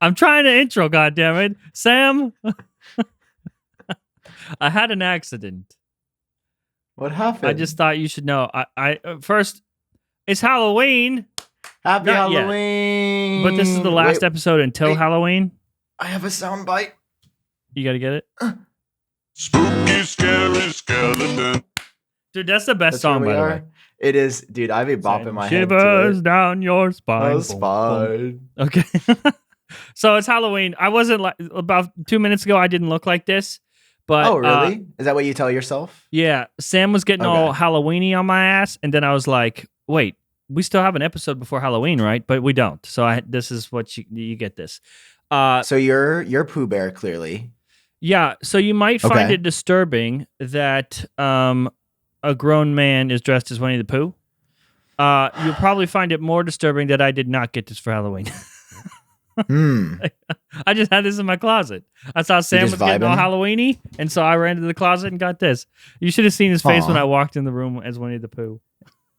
I'm trying to intro, goddammit. Sam, I had an accident. What happened? I just thought you should know. I first, it's Halloween. Happy Not yet. Halloween. But this is the last episode until Halloween. I have a sound bite. You got to get it? Spooky, scary skeleton. Dude, that's the best song, by the way. It is, dude. I have a bop in my head. Shivers down your spine. Oh, spine. Okay. So it's Halloween. I wasn't like, about 2 minutes ago, I didn't look like this. But, oh, really? Is that what you tell yourself? Yeah. Sam was getting all Halloween-y on my ass. And then I was like, wait, we still have an episode before Halloween, right? But we don't. So this is what you get this. So you're Pooh Bear, clearly. Yeah. So you might find it disturbing that a grown man is dressed as Winnie the Pooh. You'll probably find it more disturbing that I did not get this for Halloween. I just had this in my closet. I saw Sam was getting all Halloween-y, and so I ran to the closet and got this. You should have seen his face when I walked in the room as Winnie the Pooh.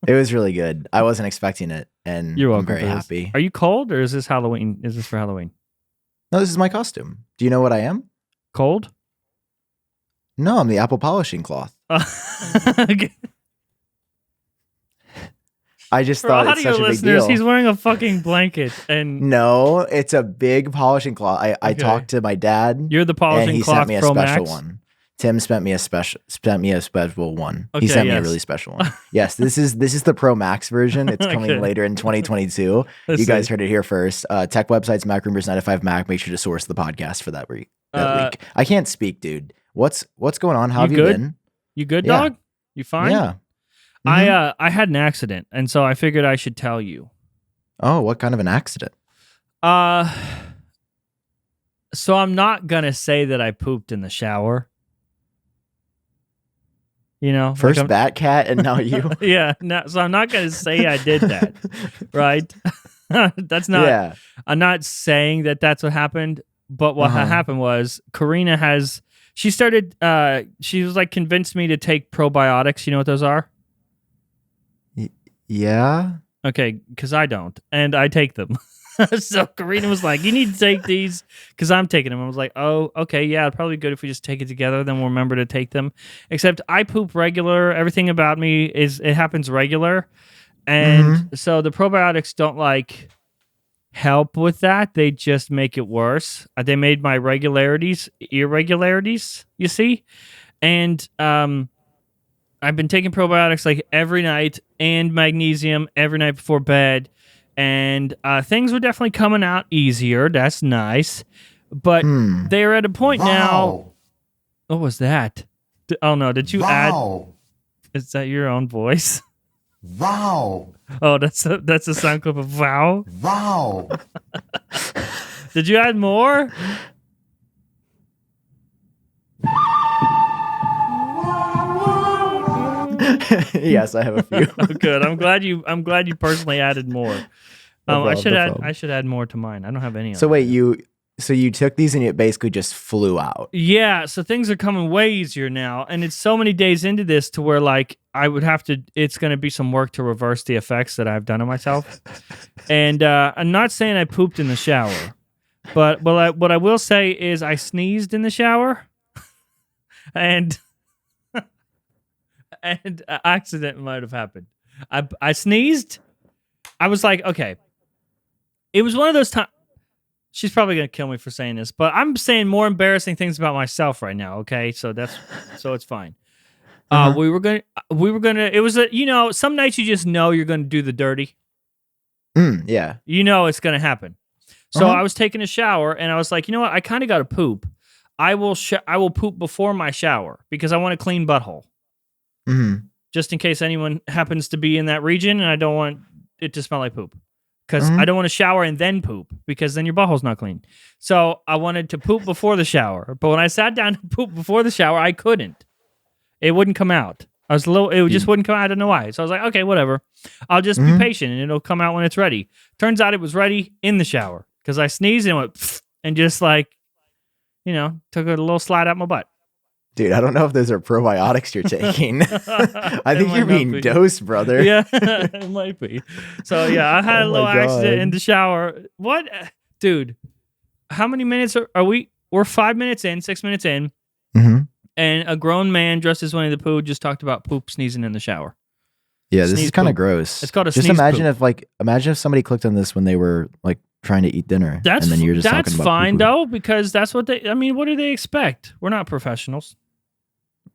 It was really good. I wasn't expecting it, and I'm very happy. Are you cold, or is this Halloween? Is this for Halloween? No, this is my costume. Do you know what I am? Cold? No, I'm the apple polishing cloth. Okay. I just thought it's such a big deal. He's wearing a fucking blanket, and no, it's a big polishing cloth. I talked to my dad. You're the polishing cloth. And he sent me a special one. Tim sent me a special one. Okay, he sent me a really special one. Yes, this is the Pro Max version. It's coming later in 2022. You guys heard it here first. Tech websites, Mac Rumors 95 Mac. Make sure to source the podcast for that week. Week. I can't speak, dude. What's going on? How have you been? You good, dog? You fine? Yeah. I had an accident, and so I figured I should tell you. Oh, what kind of an accident? So I'm not gonna say that I pooped in the shower. You know, first like Bat Cat and now you. Yeah, no, so I'm not gonna say I did that, right? That's not. Yeah. I'm not saying that that's what happened, but what happened was Karina she started. She was like convinced me to take probiotics. You know what those are? Yeah. Okay, because I don't, and I take them. So Karina was like, "You need to take these," because I'm taking them. I was like, "Oh, okay, yeah, it'd probably be good if we just take it together. Then we'll remember to take them." Except I poop regular. Everything about me it happens regular, and so the probiotics don't like help with that. They just make it worse. They made my irregularities. You see, and I've been taking probiotics like every night and magnesium every night before bed. And things were definitely coming out easier. That's nice. But they're at a point now. What was that? Oh, no. Did you add? Is that your own voice? Wow. Oh, that's a sound clip of wow. Wow. Did you add more? Yes, I have a few. Oh, good. I'm glad you personally added more. I should add more to mine. I don't have any. So wait, you took these and it basically just flew out. Yeah, so things are coming way easier now, and it's so many days into this to where like I would have to. It's going to be some work to reverse the effects that I've done on myself. And I'm not saying I pooped in the shower, but what I will say is I sneezed in the shower, and an accident might have happened. I sneezed. I was like, okay. It was one of those times. She's probably gonna kill me for saying this, but I'm saying more embarrassing things about myself right now. Okay, so it's fine. We were gonna. It was some nights you just know you're gonna do the dirty. Yeah. You know it's gonna happen. So I was taking a shower and I was like, you know what? I kind of got to poop. I will poop before my shower because I want a clean butthole. Just in case anyone happens to be in that region, and I don't want it to smell like poop. Because I don't want to shower and then poop, because then your butthole's not clean. So I wanted to poop before the shower. But when I sat down to poop before the shower, I couldn't. It wouldn't come out. It just wouldn't come out. I don't know why. So I was like, okay, whatever. I'll just be patient, and it'll come out when it's ready. Turns out it was ready in the shower. Because I sneezed and went, pfft, and just like, took a little slide out my butt. Dude, I don't know if those are probiotics you're taking. I think you're being dosed, brother. Yeah, it might be. So, yeah, I had a little accident in the shower. What? Dude, How many minutes are we? We're 5 minutes in, 6 minutes in, and a grown man dressed as Winnie the Pooh just talked about poop sneezing in the shower. Yeah, this is kind of gross. It's called a just sneeze imagine poop. Imagine if somebody clicked on this when they were like trying to eat dinner, and then you're just talking about fine poo-poo. though, because that's what they. I mean, what do they expect? We're not professionals.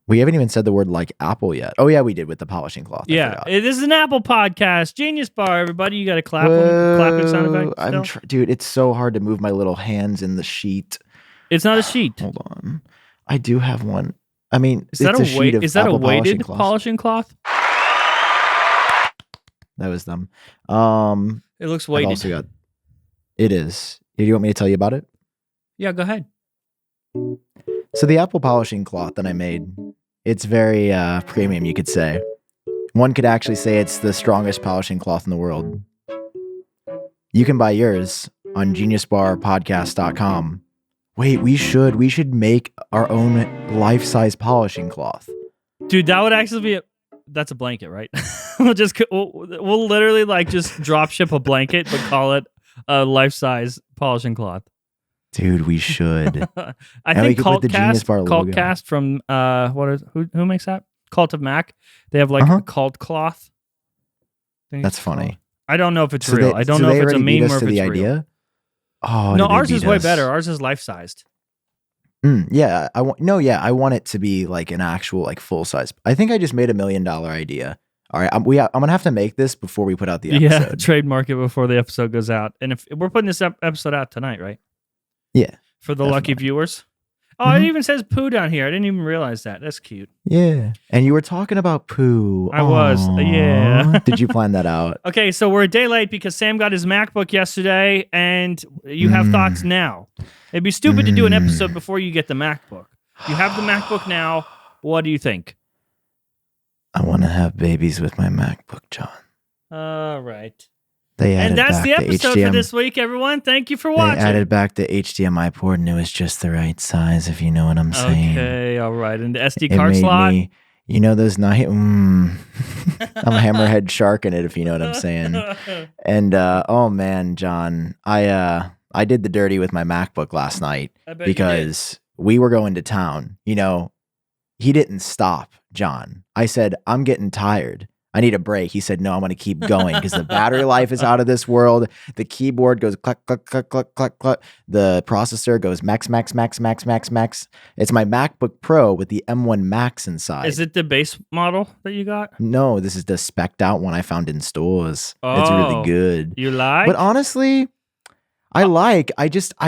We haven't even said the word like Apple yet. Oh yeah, we did with the polishing cloth. Yeah, this is an Apple podcast. Genius Bar, everybody. You got to clap. Clapping sound effect. Dude, it's so hard to move my little hands in the sheet. It's not a sheet. Hold on, I do have one. I mean, is that a weighted polishing cloth? That was them. It looks weighted. It is. Do you want me to tell you about it? Yeah, go ahead. So the Apple polishing cloth that I made, it's very premium, you could say. One could actually say it's the strongest polishing cloth in the world. You can buy yours on geniusbarpodcast.com. Wait, we should make our own life-size polishing cloth. Dude, that would actually be that's a blanket, right? we'll literally like just drop ship a blanket, but call it a life-size polishing cloth. Dude, we should. I think Cultcast from who makes that? Cult of Mac. They have like a cult cloth. That's funny. I don't know if it's real. I don't know if it's a meme or if it's real. Oh no, ours is way better. Ours is life-sized. Yeah, I want it to be like an actual like full size. I think I just made $1 million idea. All right, I'm gonna have to make this before we put out the episode. Yeah, trademark it before the episode goes out. And if we're putting this episode out tonight, right? Yeah, for the lucky viewers. Oh, it even says poo down here. I didn't even realize that. That's cute. Yeah, and you were talking about poo. I was. Yeah. Did you plan that out? Okay, so we're a day late because Sam got his MacBook yesterday, and you have thoughts now. It'd be stupid to do an episode before you get the MacBook. You have the MacBook now. What do you think? I want to have babies with my MacBook, John. All right. And that's the episode for this week, everyone. Thank you for watching. They added back the HDMI port, and it was just the right size, if you know what I'm saying. Okay, all right. And the SD card slot? You know those night... I'm hammerhead sharking it, if you know what I'm saying. And, oh, man, John, I did the dirty with my MacBook last night because we were going to town. You know, he didn't stop, John. I said, I'm getting tired. I need a break. He said, no, I'm going to keep going because the battery life is out of this world. The keyboard goes cluck, cluck, cluck, cluck, cluck, cluck. The processor goes max, max, max, max, max, max. It's my MacBook Pro with the M1 Max inside. Is it the base model that you got? No, this is the spec'd out one I found in stores. It's really good. You like? But honestly, I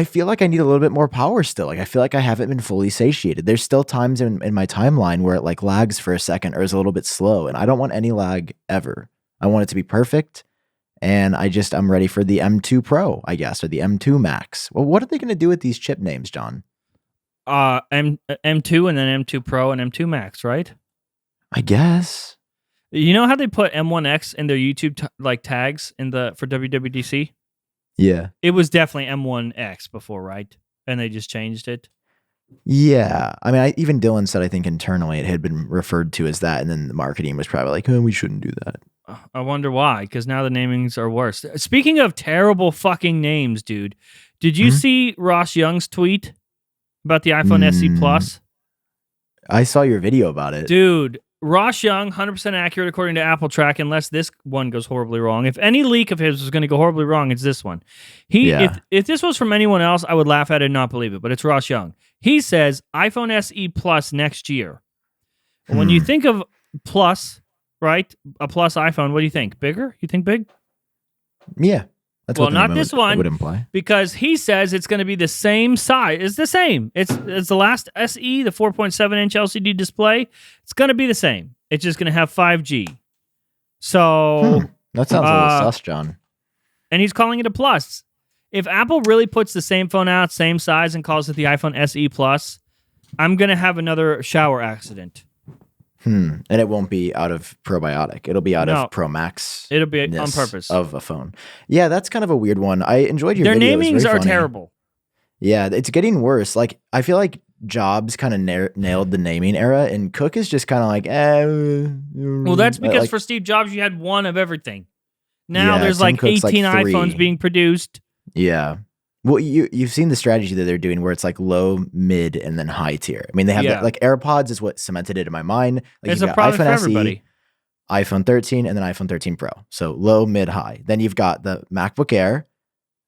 feel like I need a little bit more power still. Like I feel like I haven't been fully satiated. There's still times in my timeline where it like lags for a second or is a little bit slow, and I don't want any lag ever. I want it to be perfect, and I'm ready for the M2 Pro, I guess, or the M2 Max. Well, what are they going to do with these chip names, John? M2 and then M2 Pro and M2 Max, right? I guess. You know how they put M1X in their YouTube tags for WWDC? Yeah. It was definitely M1X before, right? And they just changed it? Yeah. I mean, even Dylan said, I think internally it had been referred to as that, and then the marketing was probably like, oh, we shouldn't do that. I wonder why, because now the namings are worse. Speaking of terrible fucking names, dude, did you see Ross Young's tweet about the iPhone SE Plus? I saw your video about it. Dude, Ross Young, 100% accurate according to Apple Track, unless this one goes horribly wrong. If any leak of his was going to go horribly wrong, it's this one. If this was from anyone else, I would laugh at it and not believe it, but it's Ross Young. He says iPhone SE Plus next year. When you think of Plus, right, a Plus iPhone, what do you think? Bigger? You think big? Yeah. That's well, not this one, would imply. because he says it's going to be the same size. It's the same. It's the last SE, the 4.7-inch LCD display. It's going to be the same. It's just going to have 5G. So that sounds a little sus, John. And he's calling it a Plus. If Apple really puts the same phone out, same size, and calls it the iPhone SE Plus, I'm going to have another shower accident. And it won't be out of probiotic. It'll be out of Pro Max. It'll be on purpose. Of a phone. Yeah, that's kind of a weird one. I enjoyed your video. Their namings are funny. terrible. Yeah, it's getting worse. Like, I feel like Jobs kind of nailed the naming era, and Cook is just kind of like, Well, that's because for Steve Jobs, you had one of everything. Now there's like 18 iPhones being produced. Yeah. Well, you've seen the strategy that they're doing where it's like low, mid, and then high tier. I mean, they have that, like AirPods is what cemented it in my mind. Like it's a product for everybody. iPhone 13, and then iPhone 13 Pro. So low, mid, high. Then you've got the MacBook Air.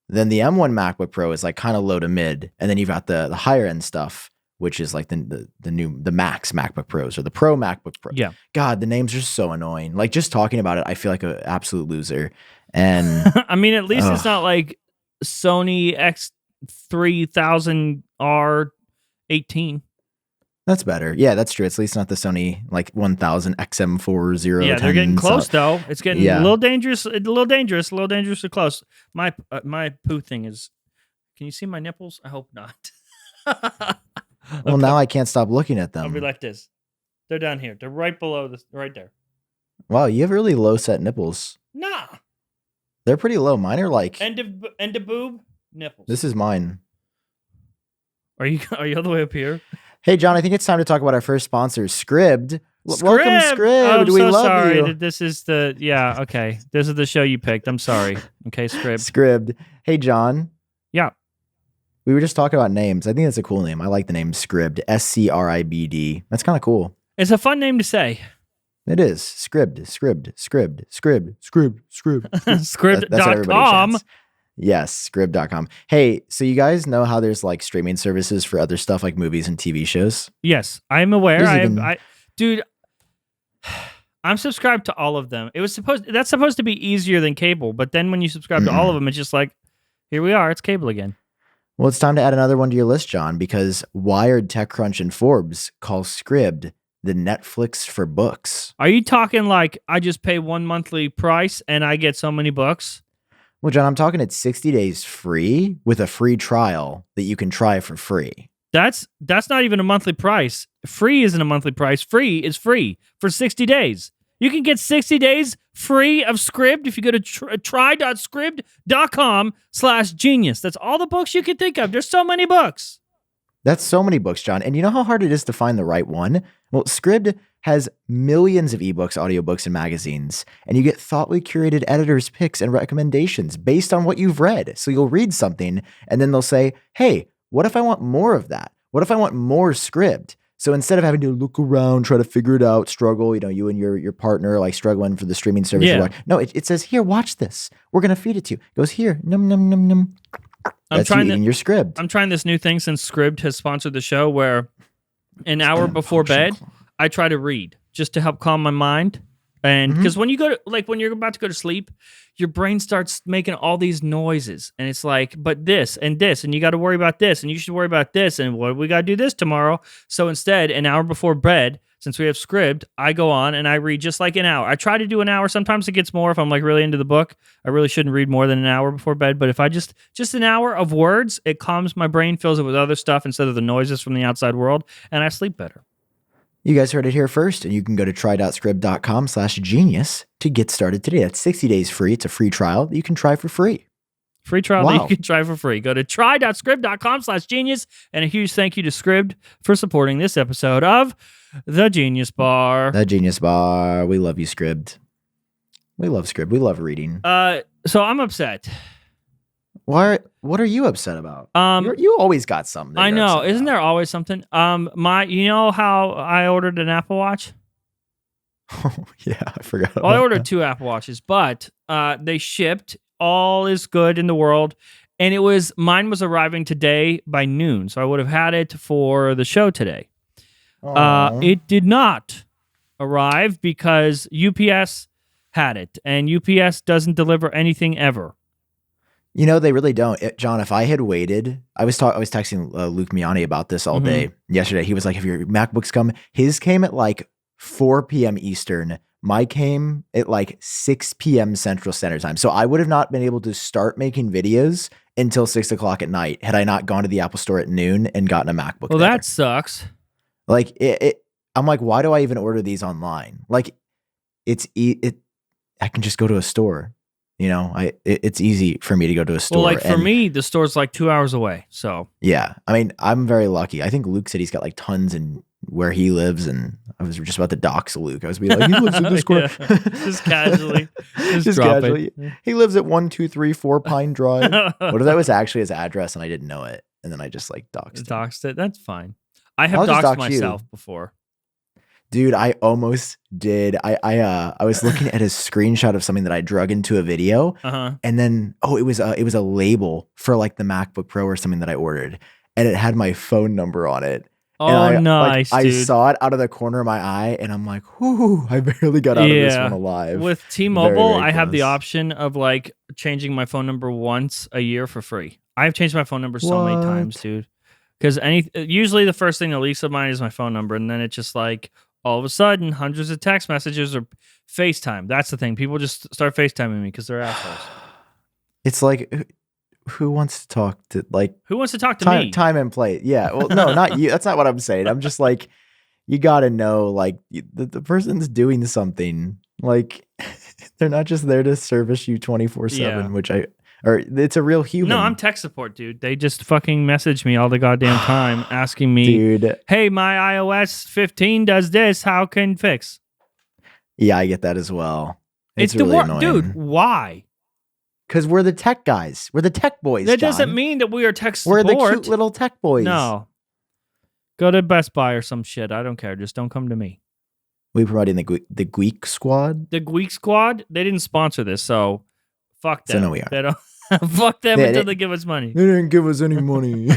Then the M1 MacBook Pro is like kind of low to mid. And then you've got the higher end stuff, which is like the Max MacBook Pros or the Pro MacBook Pro. Yeah. God, the names are so annoying. Like just talking about it, I feel like an absolute loser. And I mean, at least it's not like Sony X3000R18. That's better. Yeah, that's true. It's at least not the Sony like 1000 XM40. Yeah, they're getting close though. It's getting a little dangerous. A little dangerously close. My poo thing is. Can you see my nipples? I hope not. Well, now I can't stop looking at them. I'll be like this. They're down here. They're right below this. Right there. Wow, you have really low set nipples. Nah. They're pretty low. Mine are like end of boob nipples. This is mine. Are you all the way up here? Hey, John, I think it's time to talk about our first sponsor, Scribd. Welcome, Scribd. I'm we so love sorry. you. This is okay. This is the show you picked. I'm sorry. Okay, Scribd. Hey, John. Yeah. We were just talking about names. I think that's a cool name. I like the name Scribd. Scribd. That's kind of cool. It's a fun name to say. It is. Scribd. Scribd.com. Yes, Scribd.com. Hey, so you guys know how there's like streaming services for other stuff like movies and TV shows? Yes, I'm aware. Dude, I'm subscribed to all of them. That's supposed to be easier than cable, but then when you subscribe to all of them, it's just like, here we are, it's cable again. Well, it's time to add another one to your list, John, because Wired, TechCrunch, and Forbes call Scribd the Netflix for books. Are you talking like I just pay one monthly price and I get so many books? Well, John, I'm talking it's 60 days free with a free trial that you can try for free. That's not even a monthly price. Free isn't a monthly price. Free is free for 60 days. You can get 60 days free of Scribd if you go to try.scribd.com/genius. That's all the books you can think of. There's so many books. That's so many books, John. And you know how hard it is to find the right one? Well, Scribd has millions of ebooks, audiobooks, and magazines, and you get thoughtfully curated editors' picks and recommendations based on what you've read. So you'll read something, and then they'll say, hey, what if I want more of that? What if I want more Scribd? So instead of having to look around, try to figure it out, struggle, you and your partner like struggling for the streaming service. Yeah. No, it says, here, watch this. We're going to feed it to you. It goes, here, num, num, num, num. That's you eating your Scribd. I'm trying this new thing since Scribd has sponsored the show where an hour before bed, I try to read just to help calm my mind. And because when you're about to go to sleep, your brain starts making all these noises. And it's like, but this, and you got to worry about this, and you should worry about this, and what we got to do this tomorrow. So instead, an hour before bed, since we have Scribd, I go on and I read just like an hour. I try to do an hour. Sometimes it gets more if I'm like really into the book. I really shouldn't read more than an hour before bed. But if I just an hour of words, it calms my brain, fills it with other stuff instead of the noises from the outside world, and I sleep better. You guys heard it here first, and you can go to try.scribd.com/genius to get started today. That's 60 days free. It's a free trial that you can try for free. Free trial that you can try for free. Go to try.scribd.com/genius, and a huge thank you to Scribd for supporting this episode of The Genius Bar. The Genius Bar. We love you, Scribd. We love Scribd. We love reading. So I'm upset. What are you upset about? You always got something. I know. Isn't there always something? You know how I ordered an Apple Watch? Oh, yeah, I forgot. Well, I ordered 2 Apple Watches, but they shipped. All is good in the world. And mine was arriving today by noon. So I would have had it for the show today. It did not arrive because UPS had it. And UPS doesn't deliver anything ever. You know, they really don't. John, if I had waited, I was texting Luke Miani about this all day yesterday. He was like, have your MacBooks come? His came at like 4 p.m. Eastern. My came at like 6 p.m. Central Standard Time. So I would have not been able to start making videos until 6 o'clock at night had I not gone to the Apple Store at noon and gotten a MacBook. Well, that sucks. Like, I'm like, why do I even order these online? Like, I can just go to a store. It's easy for me to go to a store. Well, like for me, the store's like 2 hours away. So yeah, I mean, I'm very lucky. I think Luke said he's got like tons in where he lives, and I was just about to dox Luke. I was like, he lives in this square. Just casually, just casually. it. He lives at 1234 Pine Drive. What if that was actually his address and I didn't know it, and then I just like doxed it? That's fine. I have doxed myself before. Dude, I almost did. I was looking at a screenshot of something that I drug into a video, and then it was a label for like the MacBook Pro or something that I ordered, and it had my phone number on it. Oh, nice! I saw it out of the corner of my eye, and I'm like, "Whoo! I barely got out of this one alive." With T-Mobile, I have the option of like changing my phone number once a year for free. I've changed my phone number so many times, dude. Because usually the first thing that leaks of mine is my phone number, and then it's just like. All of a sudden, hundreds of text messages or FaceTime. That's the thing. People just start FaceTiming me because they're assholes. It's like, who wants to talk to Who wants to talk to me? Time and plate. Yeah. Well, no, not you. That's not what I'm saying. I'm just like, you got to know, like, the person's doing something. Like, they're not just there to service you 24/7, or it's a real human. No, I'm tech support, dude. They just fucking message me all the goddamn time asking me, dude, hey, my iOS 15 does this. How can fix? Yeah, I get that as well. It's really annoying. Dude, why? Because we're the tech guys. We're the tech boys, That John. doesn't mean that we are tech support. We're the cute little tech boys. No. Go to Best Buy or some shit. I don't care. Just don't come to me. We promoting the Geek Squad? The Geek Squad? They didn't sponsor this, so fuck them. So no, we are. They don't. Fuck them until they give us money. They didn't give us any money.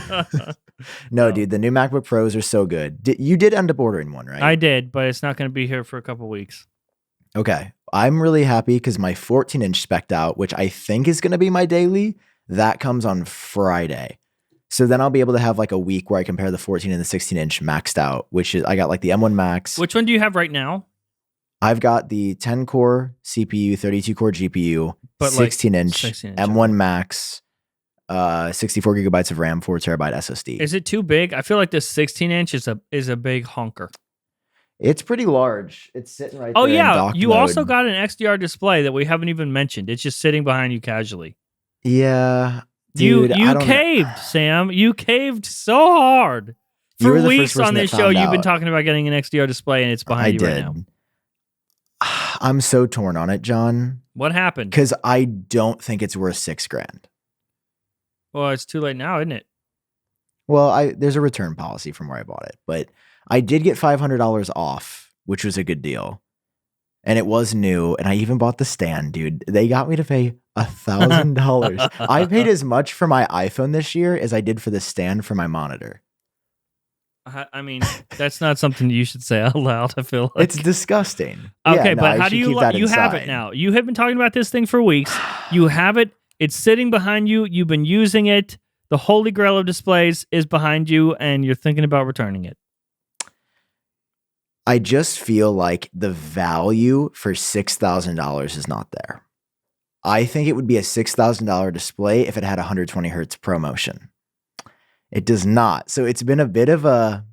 No, dude, the new MacBook Pros are so good. You did end up ordering one, right? I did, but it's not going to be here for a couple weeks. Okay. I'm really happy because my 14-inch spec'd out, which I think is going to be my daily, that comes on Friday. So then I'll be able to have like a week where I compare the 14 and the 16-inch maxed out, which is, I got like the M1 Max. Which one do you have right now? I've got the 10-core CPU, 32-core GPU, but 16-inch M1 Max, 64 gigabytes of RAM, 4 terabyte SSD. Is it too big? I feel like the 16-inch is a big honker. It's pretty large. It's sitting right there. Oh yeah, in dock you mode. also got an XDR display that we haven't even mentioned. It's just sitting behind you casually. Yeah, dude, you caved, Sam. You caved so hard. For weeks on this show, you've been talking about getting an XDR display, and it's behind you right now. I'm so torn on it, John. What happened? Because I don't think it's worth $6,000. Well, it's too late now, isn't it? Well, there's a return policy from where I bought it, but I did get $500 off, which was a good deal. And it was new, and I even bought the stand, dude. They got me to pay $1,000. I paid as much for my iPhone this year as I did for the stand for my monitor. I mean, that's not something you should say out loud, I feel like. It's disgusting. Okay, but how do you have it now? You have been talking about this thing for weeks. You have it. It's sitting behind you. You've been using it. The holy grail of displays is behind you, and you're thinking about returning it. I just feel like the value for $6,000 is not there. I think it would be a $6,000 display if it had 120 hertz ProMotion. It does not. So it's been a bit of a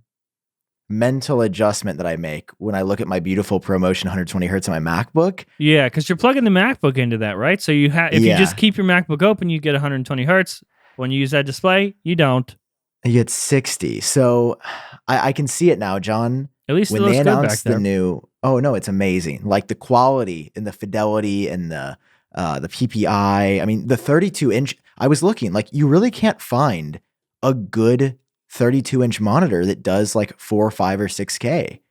mental adjustment that I make when I look at my beautiful ProMotion 120 hertz on my MacBook. Yeah, because you're plugging the MacBook into that, right? So you if you just keep your MacBook open, you get 120 hertz. When you use that display, you don't. You get 60. So I can see it now, John. At least when they announced the new, oh no, it's amazing. Like the quality and the fidelity and the PPI. I mean, the 32-inch. I was looking, like you really can't find a good 32-inch monitor that does like 4, 5, or 6K.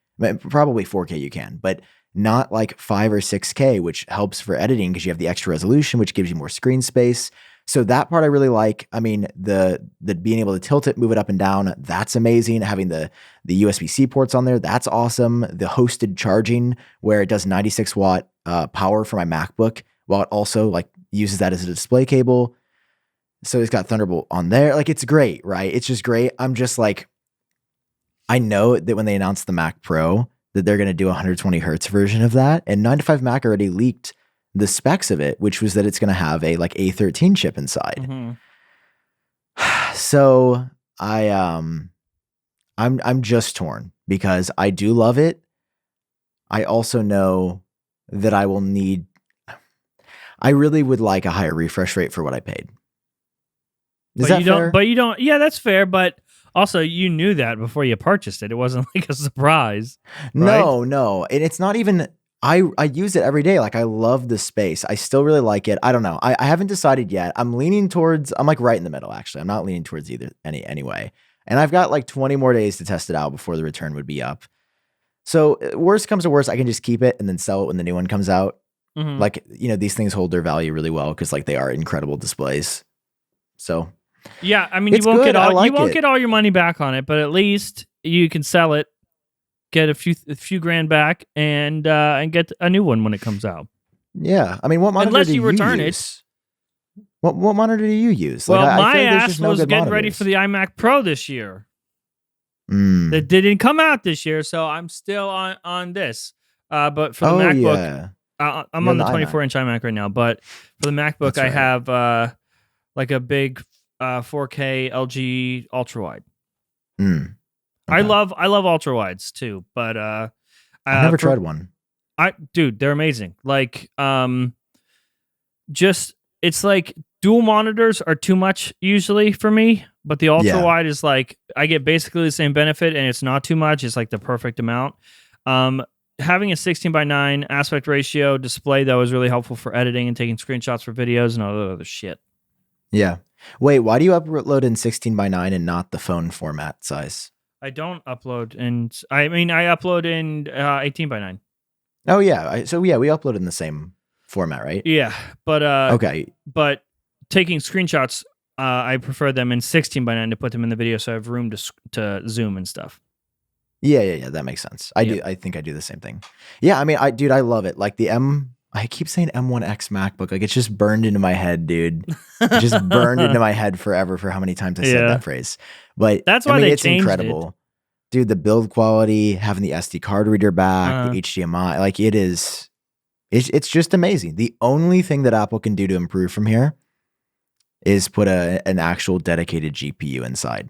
Probably 4K you can, but not like 5 or 6K, which helps for editing because you have the extra resolution, which gives you more screen space. So that part I really like. I mean, the being able to tilt it, move it up and down, that's amazing. Having the USB-C ports on there, that's awesome. The hosted charging where it does 96 watt power for my MacBook, while it also like uses that as a display cable. So it's got Thunderbolt on there. Like it's great, right? It's just great. I'm just like, I know that when they announced the Mac Pro that they're going to do a 120 hertz version of that. And 9to5Mac already leaked the specs of it, which was that it's going to have a like A13 chip inside. Mm-hmm. So I'm just torn because I do love it. I also know that I will need, I really would like a higher refresh rate for what I paid. Is but that you fair? don't. But you don't. Yeah, that's fair. But also, you knew that before you purchased it. It wasn't like a surprise. No, and it's not even. I use it every day. Like I love the space. I still really like it. I don't know. I haven't decided yet. I'm leaning towards. I'm like right in the middle. Actually, I'm not leaning towards either anyway. And I've got like 20 more days to test it out before the return would be up. So worst comes to worst, I can just keep it and then sell it when the new one comes out. Mm-hmm. Like, these things hold their value really well because like they are incredible displays. So yeah, I mean, you won't get all your money back on it, but at least you can sell it, get a few grand back, and get a new one when it comes out. Yeah, I mean, what monitor unless do you return use? What monitor do you use? Well, like, my I ass was no getting ready monitors. for the iMac Pro this year. That didn't come out this year, so I'm still on this. But for the MacBook, I'm on the 24-inch iMac right now. But for the MacBook, I have like a big 4K LG ultra wide. Okay. I love ultra wides too, but I've never tried one. Dude, they're amazing. Like it's like dual monitors are too much usually for me, but the ultra wide is like I get basically the same benefit and it's not too much. It's like the perfect amount. Having a 16:9 aspect ratio display though is really helpful for editing and taking screenshots for videos and all that other shit. Yeah. Wait, why do you upload in 16:9 and not the phone format size? I don't upload I upload in 18:9. Oh yeah. So we upload in the same format, right? Yeah, but okay. But taking screenshots, I prefer them in 16:9 to put them in the video, so I have room to zoom and stuff. Yeah. That makes sense. I think I do the same thing. Yeah, I mean, I love it. Like I keep saying M1X MacBook. Like it's just burned into my head, dude. It just burned into my head forever for how many times I said that phrase. But that's why it's incredible. Dude, the build quality, having the SD card reader back, the HDMI, like it's just amazing. The only thing that Apple can do to improve from here is put an actual dedicated GPU inside.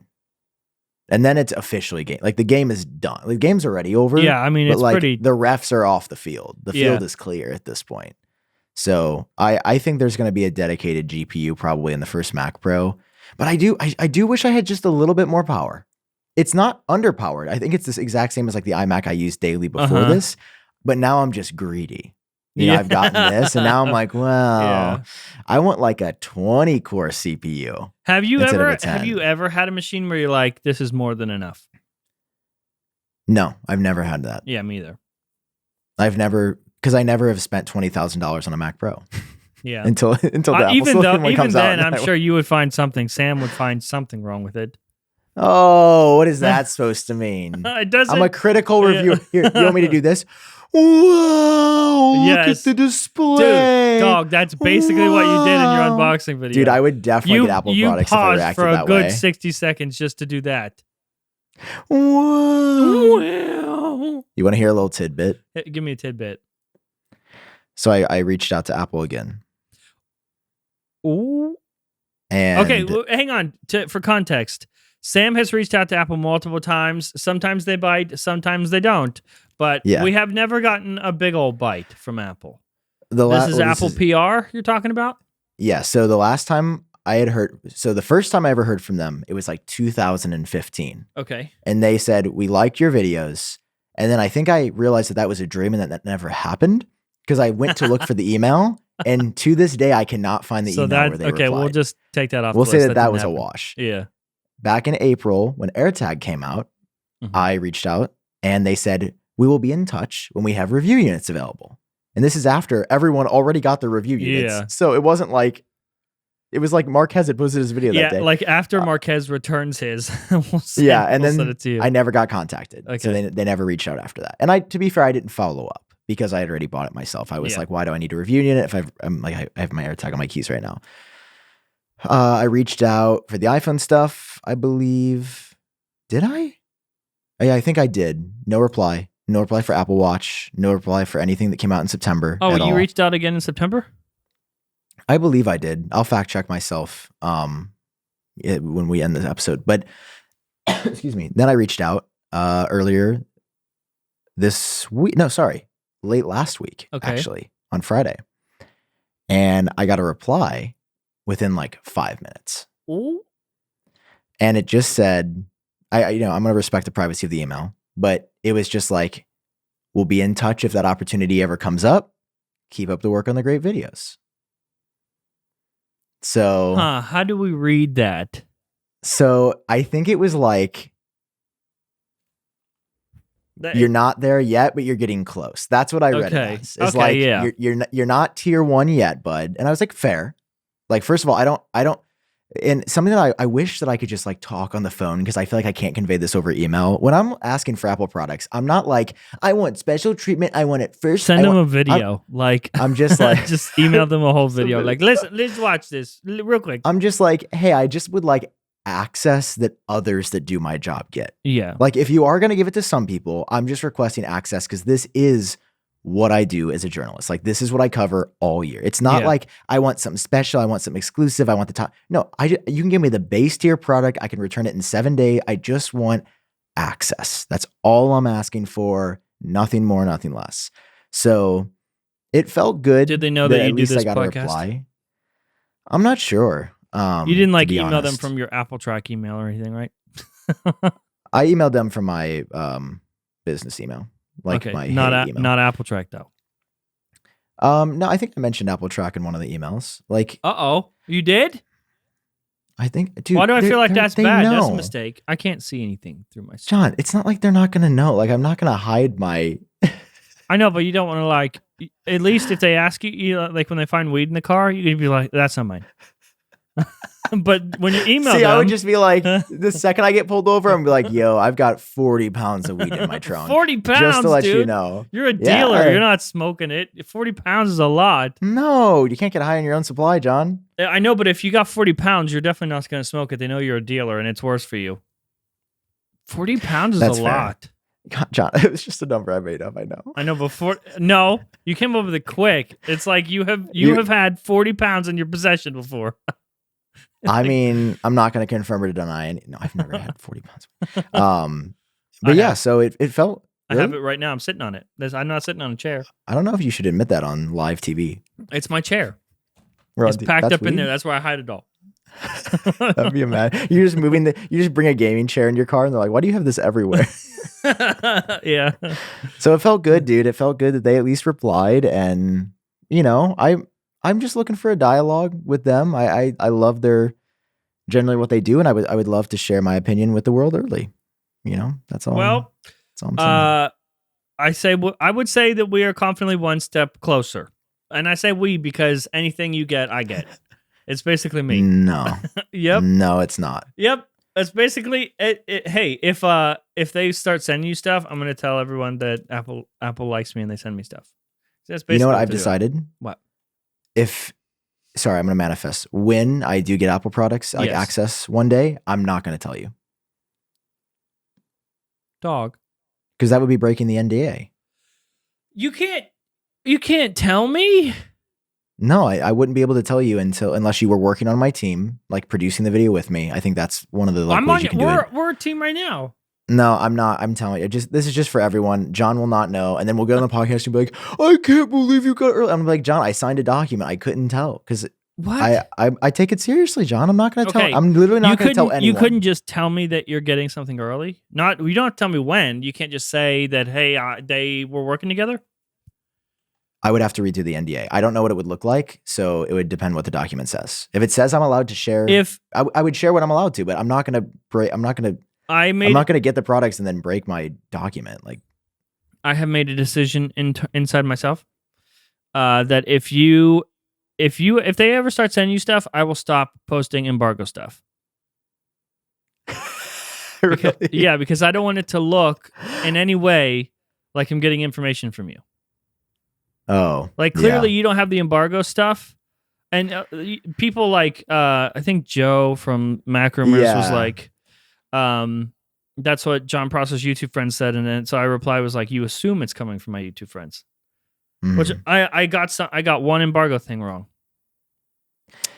And then it's officially game. Like the game is done. The game's already over. Yeah, I mean, it's like, pretty. The refs are off the field. The field is clear at this point. So I think there's going to be a dedicated GPU probably in the first Mac Pro. But I do wish I had just a little bit more power. It's not underpowered. I think it's the exact same as like the iMac I used daily before this. But now I'm just greedy. I've gotten this, and now I'm like, well, I want like a 20-core CPU. Have you ever had a machine where you're like, this is more than enough? No, I've never had that. Yeah, me either. Because I never have spent $20,000 on a Mac Pro. Yeah, until the Apple Silicon one comes out. Even then, I'm sure you would find something. Sam would find something wrong with it. Oh, what is that supposed to mean? It doesn't. I'm a critical reviewer. Here, you want me to do this? Whoa! Look at the display, dude. Dog, that's basically what you did in your unboxing video. Dude, I would definitely get Apple products if I reacted that way. You paused for a good 60 seconds just to do that. Whoa! You want to hear a little tidbit? Give me a tidbit. So I reached out to Apple again. Ooh. And okay, well, hang on. For context, Sam has reached out to Apple multiple times. Sometimes they bite, sometimes they don't. But we have never gotten a big old bite from Apple. This is Apple PR you're talking about? Yeah. So the last time I had heard, so the first time I ever heard from them, it was like 2015. Okay. And they said, we like your videos. And then I think I realized that was a dream and that never happened because I went to look for the email. And to this day, I cannot find the email where they replied. We'll just take that off. We'll say that was a wash. Yeah. Back in April, when AirTag came out, I reached out and they said, we will be in touch when we have review units available. And this is after everyone already got the review units. Yeah. So it wasn't like, it was like Marquez had posted his video that day. Yeah, like after Marquez returns his. And then send it to you. I never got contacted. Okay. So they never reached out after that. And to be fair, I didn't follow up because I had already bought it myself. I was like, why do I need a review unit if I have my AirTag on my keys right now? I reached out for the iPhone stuff, I believe. Did I? Yeah, I think I did. No reply. No reply for Apple Watch. No reply for anything that came out in September. Oh, you reached out again in September? I believe I did. I'll fact check myself when we end this episode. But excuse me. Then I reached out earlier this week. No, sorry. Late last week, actually, on Friday. and I got a reply within like 5 minutes. Ooh. And it just said, I'm going to respect the privacy of the email, but it was just like, we'll be in touch if that opportunity ever comes up. Keep up the work on the great videos. So, how do we read that? So I think it was like, you're not there yet, but you're getting close. That's what I read it as. It's like, yeah. you're not tier 1 yet, bud. And I was like, fair. Like, first of all, I don't, and something that I wish that I could just like talk on the phone, because I feel like I can't convey this over email. When I'm asking for Apple products, I'm not like, I want special treatment. I want it first. Send them a video. I'm just like, just email them a whole video. Like, listen, let's watch this real quick. I'm just like, hey, I just would like access that others that do my job get. Yeah. Like, if you are going to give it to some people, I'm just requesting access because this is what I do as a journalist. Like, this is what I cover all year. It's not like I want something special. I want something exclusive. I want the top. No, you can give me the base tier product. I can return it in 7 days. I just want access. That's all I'm asking for. Nothing more, nothing less. So it felt good. Did they know that you do this I got podcast? a reply. I'm not sure. You didn't like email honest. them from your Apple Track email or anything, right? I emailed them from my business email. Like okay, my not not Apple Track though. No, I think I mentioned Apple Track in one of the emails. Like, you did? I think, dude. Why do I feel like that's they bad? know. That's a mistake. I can't see anything through my screen. John, it's not like they're not gonna know. Like, I'm not gonna hide my. I know, but you don't want to like. At least if they ask you, like when they find weed in the car, you can be like, "That's not mine." But when you email them, I would just be like, the second I get pulled over, I'm be like, yo, I've got 40 pounds of weed in my trunk. 40 pounds, just to let dude. you know. You're a dealer. You're not smoking it. 40 pounds is a lot. No, you can't get high on your own supply, John. I know, but if you got 40 pounds, you're definitely not going to smoke it. They know you're a dealer, and it's worse for you. 40 pounds is That's a fair. lot. God, John, it was just a number I made up. I know. I know. No, you came up with it quick. It's like you have had 40 pounds in your possession before. I mean, I'm not going to confirm or deny any. No, I've never had 40 pounds. But yeah, so it felt. Really? I have it right now. I'm sitting on it. I'm not sitting on a chair. I don't know if you should admit that on live TV. It's my chair. It's packed up in there. That's where I hide it all. That'd be mad. You're just you just bring a gaming chair in your car and they're like, why do you have this everywhere? Yeah. So it felt good, dude. It felt good that they at least replied. And, I'm just looking for a dialogue with them. I love generally what they do. And I would love to share my opinion with the world early. That's all. Well, that's all I'm saying. I would say that we are confidently one step closer. And I say we because anything you get, I get. It's basically me. No. Yep. No, it's not. Yep. It's basically it. Hey, if they start sending you stuff, I'm gonna tell everyone that Apple likes me and they send me stuff. So that's basically. You know what I've decided? What? Sorry, I'm gonna manifest. When I do get Apple products, like access one day, I'm not gonna tell you. Dog. Because that would be breaking the NDA. You can't tell me. No, I wouldn't be able to tell you unless you were working on my team, like producing the video with me. I think that's one of the ways you can do it. We're a team right now. No, I'm not. I'm telling you. This is just for everyone. John will not know, and then we'll go on the podcast and be like, "I can't believe you got early." I'm like, John, I signed a document. I couldn't tell because what? I take it seriously, John. I'm not going to tell. I'm literally not going to tell anyone. You couldn't just tell me that you're getting something early. You don't have to tell me when. You can't just say that. Hey, they were working together. I would have to read through the NDA. I don't know what it would look like, so it would depend what the document says. If it says I'm allowed to share, I would share what I'm allowed to, but I'm not going to break. I'm not going to get the products and then break my document. Like, I have made a decision inside myself that if they ever start sending you stuff, I will stop posting embargo stuff. Really? Because I don't want it to look in any way like I'm getting information from you. Oh, like clearly you don't have the embargo stuff, and people like I think Joe from Mac Rumors was like, that's what John Prosser's YouTube friend said, and then so I replied was like, you assume it's coming from my YouTube friends, which I got one embargo thing wrong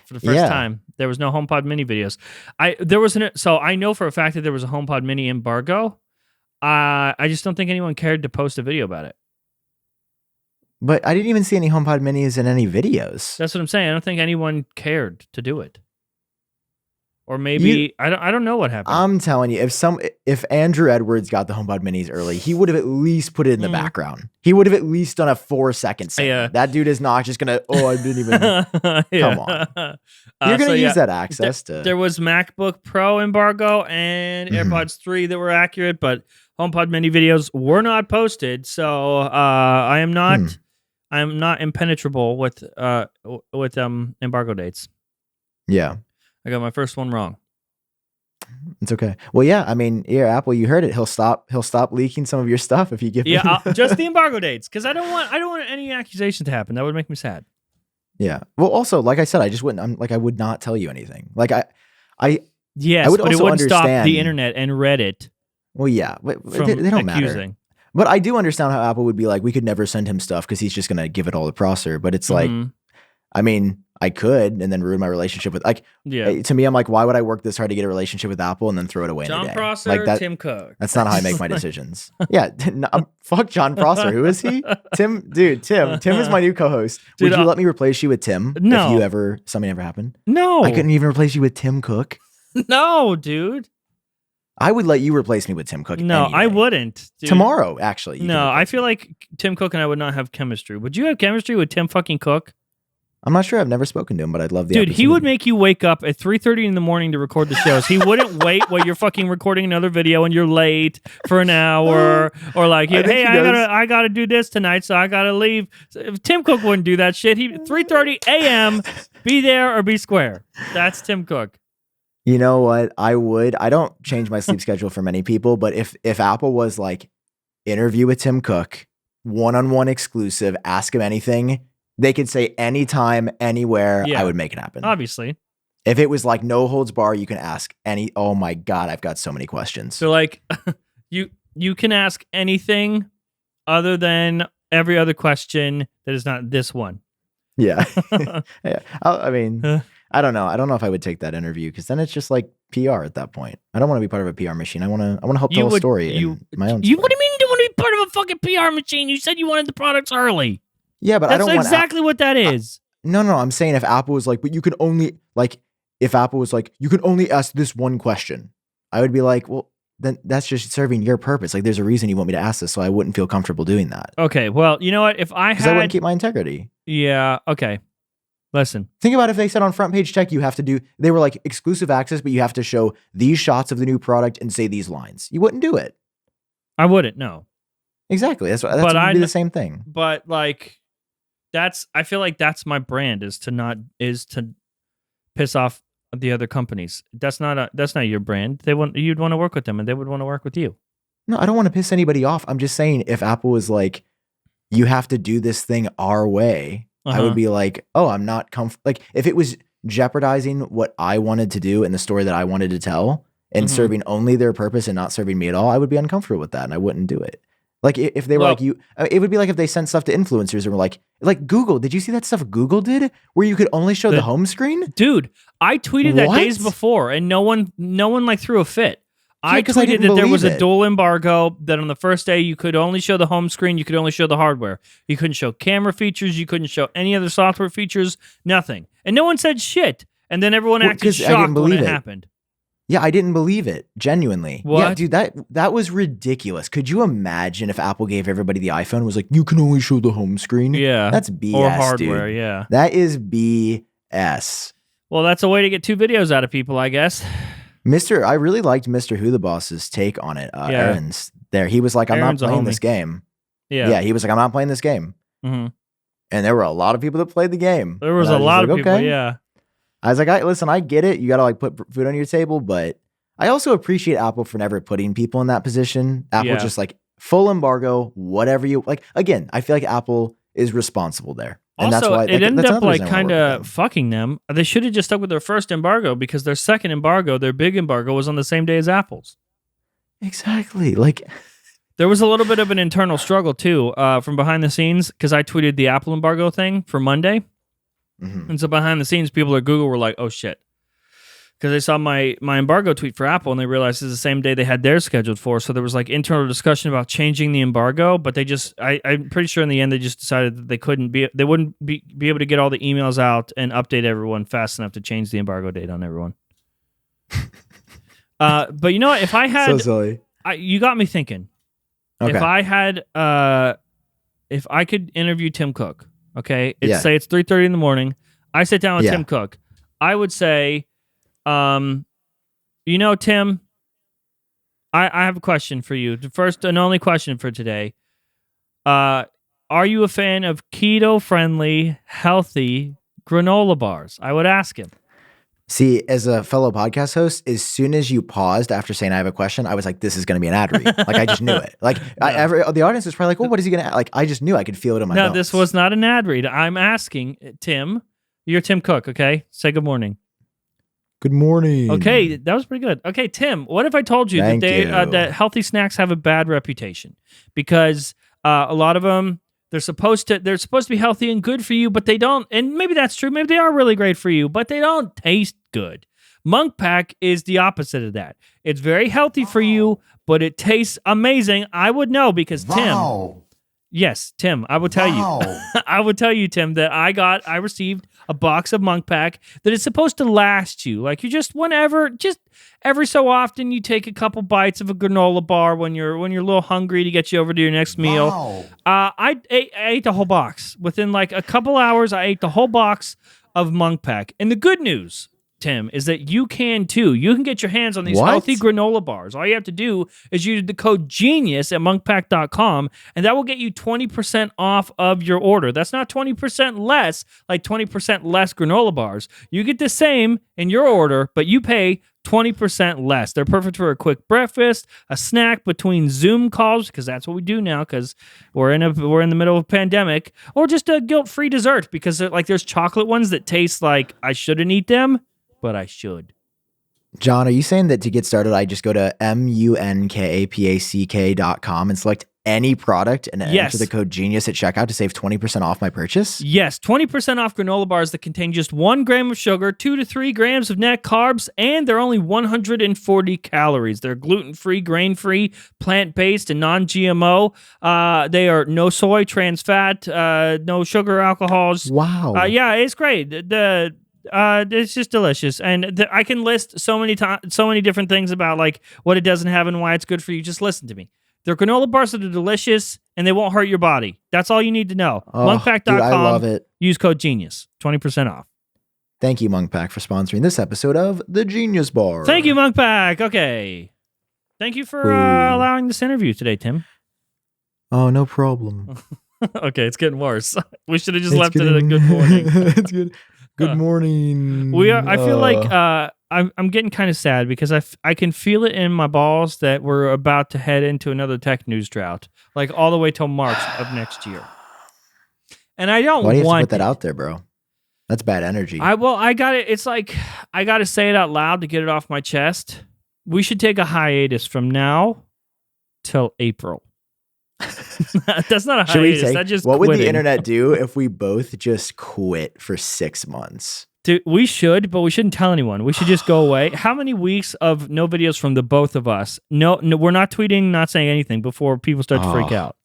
for the first time. There was no HomePod Mini videos. So I know for a fact that there was a HomePod Mini embargo. I just don't think anyone cared to post a video about it. But I didn't even see any HomePod minis in any videos. That's what I'm saying. I don't think anyone cared to do it. Or maybe I don't know what happened. I'm telling you, if Andrew Edwards got the HomePod minis early, he would have at least put it in the background. He would have at least done a 4-second segment. Yeah. That dude is not just gonna. Oh, I didn't even. Come on. You're gonna use that access to. There was MacBook Pro embargo and AirPods 3 that were accurate, but HomePod mini videos were not posted. So I am not impenetrable with embargo dates. Yeah. I got my first one wrong. It's okay. Well, yeah. I mean, Apple, you heard it. He'll stop leaking some of your stuff if you give. Yeah, just the embargo dates, because I don't want any accusation to happen. That would make me sad. Yeah. Well, also, like I said, I just wouldn't. I would not tell you anything. Like yes, I would but also it wouldn't understand stop the internet and Reddit. Well, yeah, but they don't matter. But I do understand how Apple would be like, we could never send him stuff because he's just gonna give it all to Prosser. But it's like, I mean, I could and then ruin my relationship with to me, I'm like, why would I work this hard to get a relationship with Apple and then throw it away in a day? John Prosser, like that, Tim Cook. That's not how I make my decisions. Yeah, fuck John Prosser. Who is he? Tim is my new co-host. Dude, would you let me replace you with Tim? No. If something ever happened? No. I couldn't even replace you with Tim Cook. No, dude. I would let you replace me with Tim Cook. No, I wouldn't. Dude. Tomorrow, actually. No, I feel like Tim Cook and I would not have chemistry. Would you have chemistry with Tim fucking Cook? I'm not sure. I've never spoken to him, but I'd love the opportunity. He would make you wake up at 3:30 in the morning to record the shows. He wouldn't wait while you're fucking recording another video and you're late for an hour, or like, hey, I gotta do this tonight, so I gotta leave. If Tim Cook wouldn't do that shit. 3:30 a.m. be there or be square. That's Tim Cook. You know what? I would. I don't change my sleep schedule for many people, but if Apple was like, interview with Tim Cook, one-on-one exclusive, ask him anything, they could say anytime, anywhere, I would make it happen. Obviously. If it was like no holds bar, you can ask any. Oh my God, I've got so many questions. So like, you can ask anything other than every other question that is not this one. Yeah. Yeah. I mean, I don't know. I don't know if I would take that interview because then it's just like PR at that point. I don't want to be part of a PR machine. I want to help tell a story in my own story. What do you mean you don't want to be part of a fucking PR machine? You said you wanted the products early. Yeah, but that's I don't want exactly what that is. No. I'm saying if Apple was like, but you can only if Apple was like, you can only ask this one question, I would be like, well, then that's just serving your purpose. Like, there's a reason you want me to ask this, so I wouldn't feel comfortable doing that. Okay, well, you know what? Because I wouldn't keep my integrity. Yeah. Okay. Listen. Think about if they said on Front Page Tech, they were like exclusive access, but you have to show these shots of the new product and say these lines. You wouldn't do it. I wouldn't. No. Exactly. That's would be the same thing. But like, I feel like that's my brand is to piss off the other companies. That's not your brand. You'd want to work with them and they would want to work with you. No, I don't want to piss anybody off. I'm just saying if Apple was like, you have to do this thing our way, I would be like, oh, I'm not comfortable. Like if it was jeopardizing what I wanted to do and the story that I wanted to tell and serving only their purpose and not serving me at all, I would be uncomfortable with that and I wouldn't do it. Like if they were it would be like if they sent stuff to influencers and were like Google, did you see that stuff Google did where you could only show the home screen? Dude, I tweeted that days before and no one like threw a fit. I tweeted that there was a dual embargo, that on the first day you could only show the home screen, you could only show the hardware. You couldn't show camera features, you couldn't show any other software features, nothing. And no one said shit. And then everyone acted shocked when it happened. Yeah, I didn't believe it. Genuinely. What? Yeah, dude, that was ridiculous. Could you imagine if Apple gave everybody the iPhone, was like, you can only show the home screen? Yeah. That's BS, or hardware, dude. Yeah. That is BS. Well, that's a way to get 2 videos out of people, I guess. I really liked Mr. Who the Boss's take on it. Aaron's there. He was like, I'm not playing this game. Yeah, he was like, I'm not playing this game. Mm-hmm. And there were a lot of people that played the game. There was a lot of people, yeah. I was like, listen, I get it. You got to like put food on your table, but I also appreciate Apple for never putting people in that position. Apple just like full embargo, whatever you like. Again, I feel like Apple is responsible there. And also, that's why it ended up like kind of fucking them. They should have just stuck with their first embargo because their second embargo, their big embargo, was on the same day as Apple's. Exactly. Like there was a little bit of an internal struggle too from behind the scenes because I tweeted the Apple embargo thing for Monday. Mm-hmm. And so behind the scenes, people at Google were like, oh shit. because they saw my embargo tweet for Apple and they realized it's the same day they had theirs scheduled for. So there was like internal discussion about changing the embargo, but they just I'm pretty sure in the end they just decided that they wouldn't be able to get all the emails out and update everyone fast enough to change the embargo date on everyone. But you know what? If I had, so silly. You got me thinking. Okay. If I had, if I could interview Tim Cook, okay, say it's 3:30 in the morning. I sit down with Tim Cook. I would say, Tim, I have a question for you. The first and only question for today. Are you a fan of keto-friendly, healthy granola bars? I would ask him. See, as a fellow podcast host, as soon as you paused after saying I have a question, I was like, this is going to be an ad read. Like, I just knew it. Like, the audience was probably like, well, what is he going to, like, I just knew I could feel it in my bones. No, this was not an ad read. I'm asking, Tim, you're Tim Cook, okay? Say good morning. Good morning. Okay, that was pretty good. Okay, Tim, what if I told you that healthy snacks have a bad reputation? Because a lot of them, they're supposed to be healthy and good for you, but they don't. And maybe that's true. Maybe they are really great for you, but they don't taste good. Munk Pack is the opposite of that. It's very healthy for you, but it tastes amazing. I would know because Tim. Yes, Tim, I will tell you. I will tell you, Tim, that I received a box of Munk Pack that is supposed to last you. Like you just every so often you take a couple bites of a granola bar when you're a little hungry to get you over to your next meal. I ate the whole box. Within like a couple hours, I ate the whole box of Munk Pack. And the good news, Tim, is that you can too. You can get your hands on these healthy granola bars. All you have to do is use the code GENIUS at monkpack.com, and that will get you 20% off of your order. That's not 20% less, like 20% less granola bars. You get the same in your order, but you pay 20% less. They're perfect for a quick breakfast, a snack between Zoom calls, because that's what we do now, because we're in the middle of a pandemic, or just a guilt-free dessert, because there's chocolate ones that taste like I shouldn't eat them, but I should. John, are you saying that to get started, I just go to munkapack.com and select any product and enter the code GENIUS at checkout to save 20% off my purchase? Yes, 20% off granola bars that contain just 1 gram of sugar, 2 to 3 grams of net carbs, and they're only 140 calories. They're gluten-free, grain-free, plant-based, and non-GMO. They are no soy, trans fat, no sugar, alcohols. Wow. Yeah, it's great. It's just delicious, and I can list so many different things about like what it doesn't have and why it's good for you. Just listen to me. They're granola bars that are delicious, and they won't hurt your body. That's all you need to know. Monkpack.com. Dude, I love it. Use code GENIUS, 20% off. Thank you, Monkpack, for sponsoring this episode of The Genius Bar. Thank you, Monkpack. Okay. Thank you for allowing this interview today, Tim. Oh, no problem. Okay, it's getting worse. We should have just left it at a good morning. It's good. Good morning. I feel like I'm getting kind of sad because I can feel it in my balls that we're about to head into another tech news drought, like all the way till March of next year. And I don't want. Why do you have to put that out there, bro? That's bad energy. I got it. It's like I got to say it out loud to get it off my chest. We should take a hiatus from now till April. That's not a hiatus. That's just what quitting. Would the internet do if we both just quit for 6 months? Dude, we should, but we shouldn't tell anyone. We should just go away. How many weeks of no videos from the both of us? No, we're not tweeting, not saying anything before people start to freak out.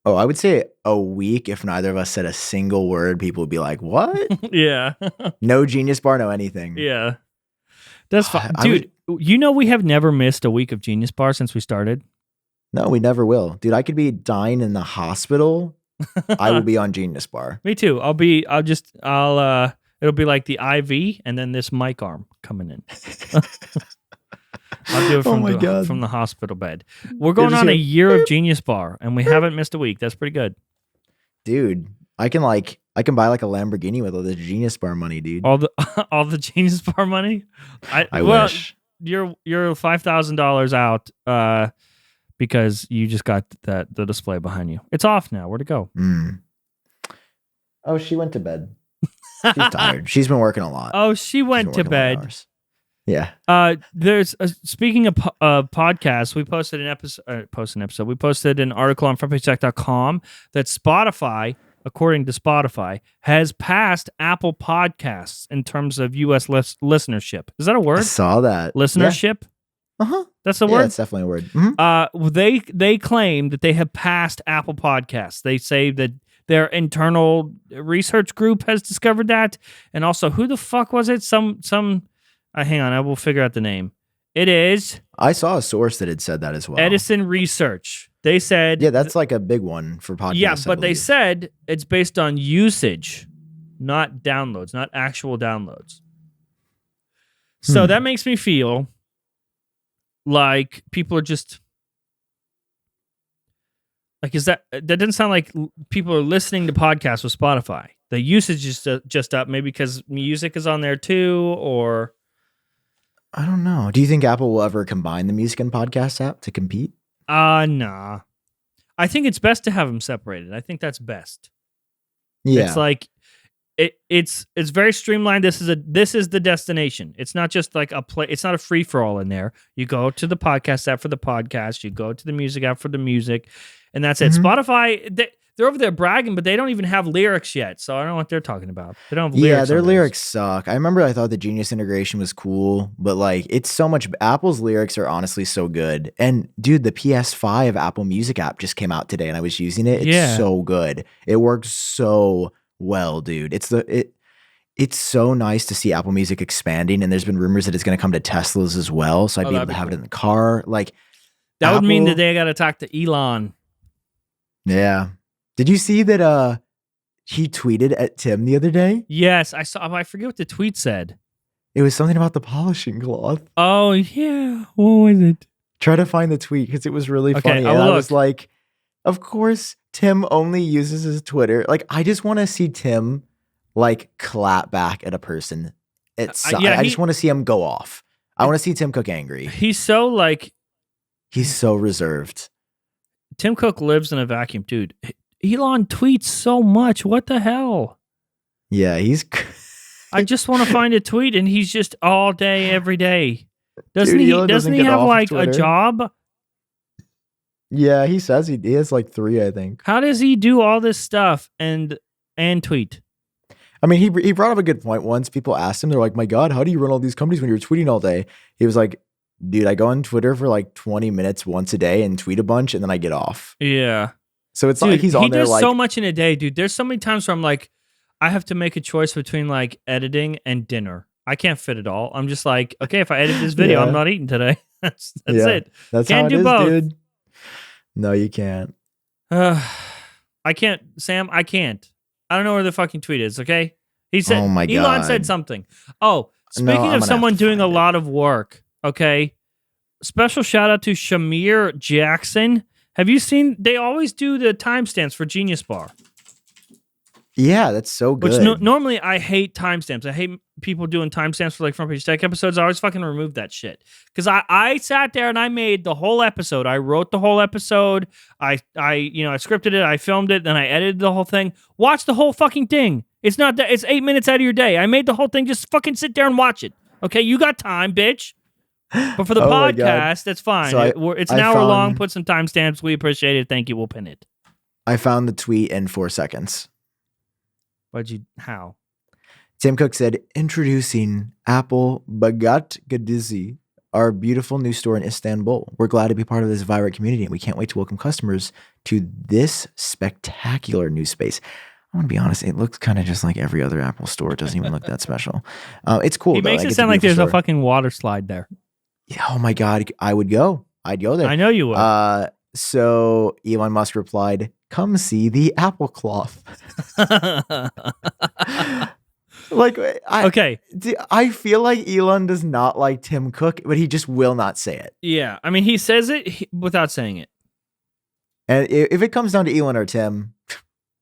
Oh, I would say a week. If neither of us said a single word, people would be like, "What?" Yeah. No Genius Bar, no anything. Yeah, that's fine, dude. You know we have never missed a week of Genius Bar since we started. No, we never will. Dude, I could be dying in the hospital. I will be on Genius Bar. Me too. It'll be like the IV and then this mic arm coming in. I'll do it from the hospital bed. We're going on a year of Genius Bar and we haven't missed a week. That's pretty good. Dude, I can buy like a Lamborghini with all the Genius Bar money, dude. All the Genius Bar money? I wish. You're $5,000 out because you just got the display behind you. It's off now. Where'd it go? Oh, she went to bed. She's tired. She's been working a lot. Oh, she went to bed. Yeah. There's speaking of podcasts, we posted an episode. We posted an article on frontpagetech.com that Spotify according to Spotify, has passed Apple Podcasts in terms of U.S. listenership. Is that a word? I saw that. Listenership? Yeah. That's the Yeah, word? it's definitely a word. Mm-hmm. They claim that they have passed Apple Podcasts. They say that their internal research group has discovered that. And also, who the fuck was it? Hang on, I will figure out the name. It is... I saw a source that had said that as well. Edison Research. They said... Yeah, that's like a big one for podcasts. Yeah, but they said it's based on usage, not downloads, not actual downloads. So that makes me feel like people are just... Like, that doesn't sound like people are listening to podcasts with Spotify. The usage is just up, maybe because music is on there too, or... I don't know. Do you think Apple will ever combine the music and podcast app to compete? Nah. I think it's best to have them separated. I think that's best. Yeah. It's like it's very streamlined. This is the destination. It's not just like a play. It's not a free for all in there. You go to the podcast app for the podcast. You go to the music app for the music, and that's it. Spotify. They're over there bragging, but they don't even have lyrics yet. So I don't know what they're talking about. They don't have lyrics. Yeah, their lyrics suck. I thought the Genius integration was cool, but like it's so much. Apple's lyrics are honestly so good. And dude, the PS5 Apple Music app just came out today, and I was using it. It's so good. It works so well, dude. It's so nice to see Apple Music expanding, and there's been rumors that it's going to come to Teslas as well. So I'd be able to have it in the car. Like that would mean that they got to talk to Elon. Yeah. Did you see that he tweeted at Tim the other day? Yes, I saw. I forget what the tweet said. It was something about the polishing cloth. Oh, yeah. What was it? Try to find the tweet because it was really funny. And I was like, of course, Tim only uses his Twitter. Like, I just want to see Tim, like, clap back at a person. I just want to see him go off. I want to see Tim Cook angry. He's so, like... He's so reserved. Tim Cook lives in a vacuum, dude. Elon tweets so much. What the hell? Yeah, he's... I just want to find a tweet, and he's just all day, every day. Doesn't he have like a job? Yeah, he says he has like 3, I think. How does he do all this stuff and tweet? I mean, he brought up a good point once. People asked him, they're like, my God, how do you run all these companies when you're tweeting all day? He was like, dude, I go on Twitter for like 20 minutes once a day and tweet a bunch, and then I get off. Yeah. So it's not like he's on there like... He does so much in a day, dude. There's so many times where I'm like, I have to make a choice between like editing and dinner. I can't fit it all. I'm just like, okay, if I edit this video, I'm not eating today. That's it. That's can't how it do is, both. dude. No, you can't. I can't, Sam. I can't. I don't know where the fucking tweet is, okay? He said, oh my God. Elon said something. Oh, speaking of someone doing a lot of work, okay? Special shout out to Shamir Jackson. Have you seen, they always do the timestamps for Genius Bar. Yeah, that's so good. Which normally I hate timestamps. I hate people doing timestamps for like front page tech episodes. I always fucking remove that shit. Because I sat there and I made the whole episode. I wrote the whole episode. I scripted it. I filmed it. Then I edited the whole thing. Watch the whole fucking thing. It's not that. It's 8 minutes out of your day. I made the whole thing. Just fucking sit there and watch it. Okay, you got time, bitch. But for the podcast, that's fine. So it's an hour long. Put some timestamps. We appreciate it. Thank you. We'll pin it. I found the tweet in 4 seconds. How? Tim Cook said, introducing Apple Bagat Gadizi, our beautiful new store in Istanbul. We're glad to be part of this vibrant community, and we can't wait to welcome customers to this spectacular new space. I want to be honest, it looks kind of just like every other Apple store. It doesn't even look that special. It's cool. He makes it sound like there's a fucking water slide there. Yeah, oh my God, I would go. I'd go there. I know you would. So Elon Musk replied, come see the Apple cloth. I feel like Elon does not like Tim Cook, but he just will not say it. Yeah, I mean, he says it without saying it. And if it comes down to Elon or Tim,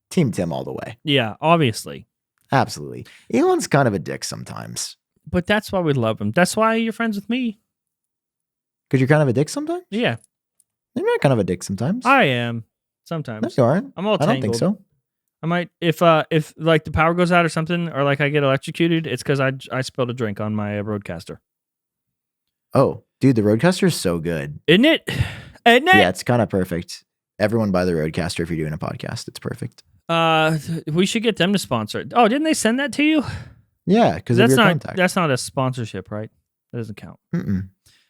Team Tim all the way. Yeah, obviously. Absolutely. Elon's kind of a dick sometimes. But that's why we love him. That's why you're friends with me. Because you're kind of a dick sometimes? Yeah. You're not kind of a dick sometimes. I am. Sometimes. No, you aren't. I'm all tangled. I don't think so. I might, if like the power goes out or something, or like I get electrocuted, it's because I spilled a drink on my Roadcaster. Oh, dude, the Roadcaster is so good. Isn't it? Isn't it? Yeah, it's kind of perfect. Everyone buy the Roadcaster if you're doing a podcast. It's perfect. We should get them to sponsor it. Oh, didn't they send that to you? Yeah, because of your contact. That's not a sponsorship, right? That doesn't count.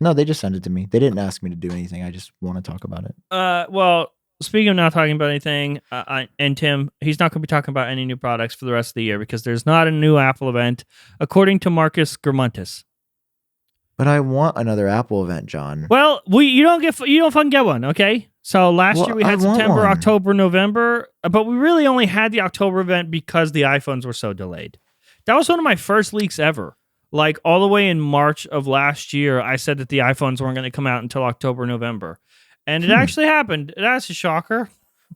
No, they just sent it to me. They didn't ask me to do anything. I just want to talk about it. Well, speaking of not talking about anything, and Tim, he's not going to be talking about any new products for the rest of the year because there's not a new Apple event, according to Marcus Germontis. But I want another Apple event, John. Well, you don't fucking get one, okay? So last year we had September, October, November, but we really only had the October event because the iPhones were so delayed. That was one of my first leaks ever. Like all the way in March of last year, I said that the iPhones weren't going to come out until October, November. And it actually happened. That's a shocker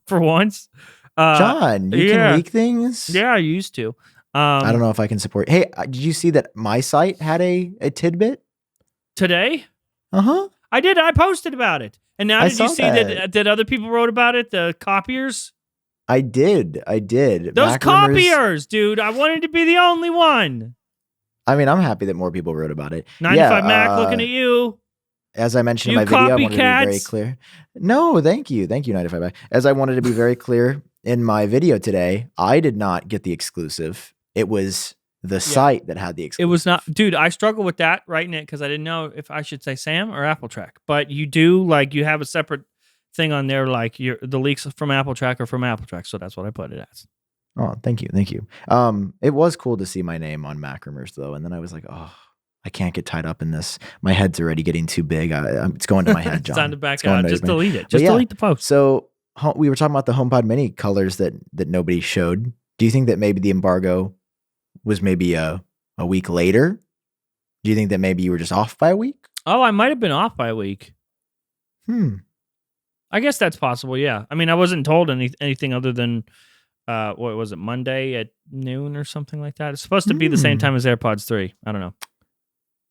for once. John, you can leak things? Yeah, I used to. I don't know if I can support. Hey, did you see that my site had a tidbit? Today? Uh-huh. I did. I posted about it. And now did you see that other people wrote about it, the copiers? I did. Those copiers, dude. I wanted to be the only one. I mean, I'm happy that more people wrote about it. 95 Mac looking at you. As I mentioned in my video, I wanted to be very clear. No, thank you. Thank you, 95 Mac. As I wanted to be very clear in my video today, I did not get the exclusive. It was the site that had the exclusive. It was not, dude, I struggle with that writing it because I didn't know if I should say Sam or Apple Track. But you do, like, you have a separate thing on there, like the leaks from Apple Track are from Apple Track. So that's what I put it as. Oh, thank you. It was cool to see my name on Mac Rumors, though. And then I was like, oh, I can't get tied up in this. My head's already getting too big. It's going to my head, John. It's time to back out. Just delete it. Just delete the post. So we were talking about the HomePod Mini colors that nobody showed. Do you think that maybe the embargo was maybe a week later? Do you think that maybe you were just off by a week? Oh, I might have been off by a week. I guess that's possible, yeah. I mean, I wasn't told anything other than, what was it, Monday at noon or something like that? It's supposed to be the same time as AirPods 3. I don't know.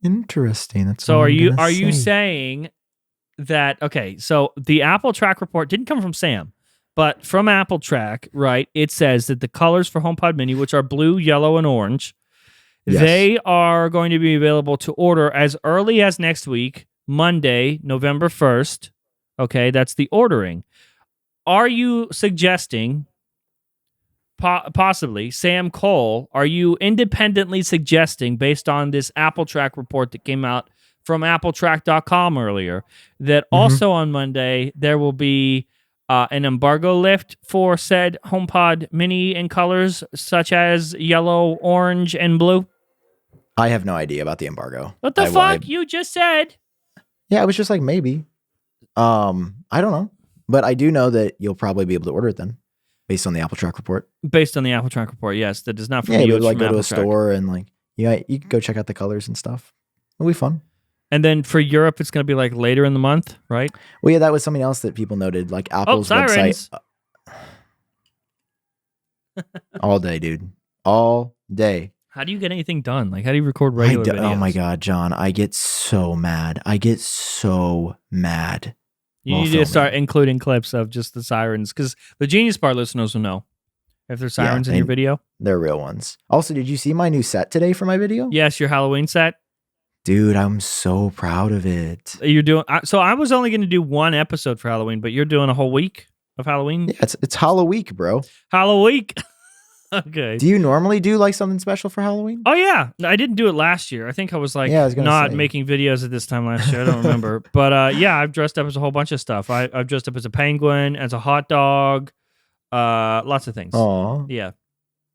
Interesting. That's so are you saying that, okay, so the Apple Track report didn't come from Sam, but from Apple Track, right, it says that the colors for HomePod Mini, which are blue, yellow, and orange, they are going to be available to order as early as next week, Monday, November 1st. Okay, that's the ordering. Are you suggesting, possibly, Sam Kohl, are you independently suggesting, based on this Apple Track report that came out from appletrack.com earlier, that also on Monday there will be an embargo lift for said HomePod Mini in colors such as yellow, orange, and blue? I have no idea about the embargo. What the fuck? You just said. Yeah, I was just like, maybe. I don't know. But I do know that you'll probably be able to order it then, based on the Apple Track report. Based on the Apple Track report, yes. That is not from you. Yeah, like go to a store and like, you can go check out the colors and stuff. It'll be fun. And then for Europe, it's going to be like later in the month, right? Well, yeah, that was something else that people noted. Like Apple's website. All day, dude. All day. How do you get anything done? Like, how do you record regular videos? Oh my God, John. I get so mad. You need to start including clips of just the sirens, because the Genius Bar listeners will know if there's sirens in your video. They're real ones. Also, did you see my new set today for my video? Yes, your Halloween set. Dude, I'm so proud of it. You're doing so. I was only going to do one episode for Halloween, but you're doing a whole week of Halloween. Yeah, it's Halloween, bro. Halloween. Okay. Do you normally do like something special for Halloween? Oh yeah, I didn't do it last year. I think I was like not making videos at this time last year. I don't remember, but yeah, I've dressed up as a whole bunch of stuff. I've dressed up as a penguin, as a hot dog, lots of things. Oh yeah,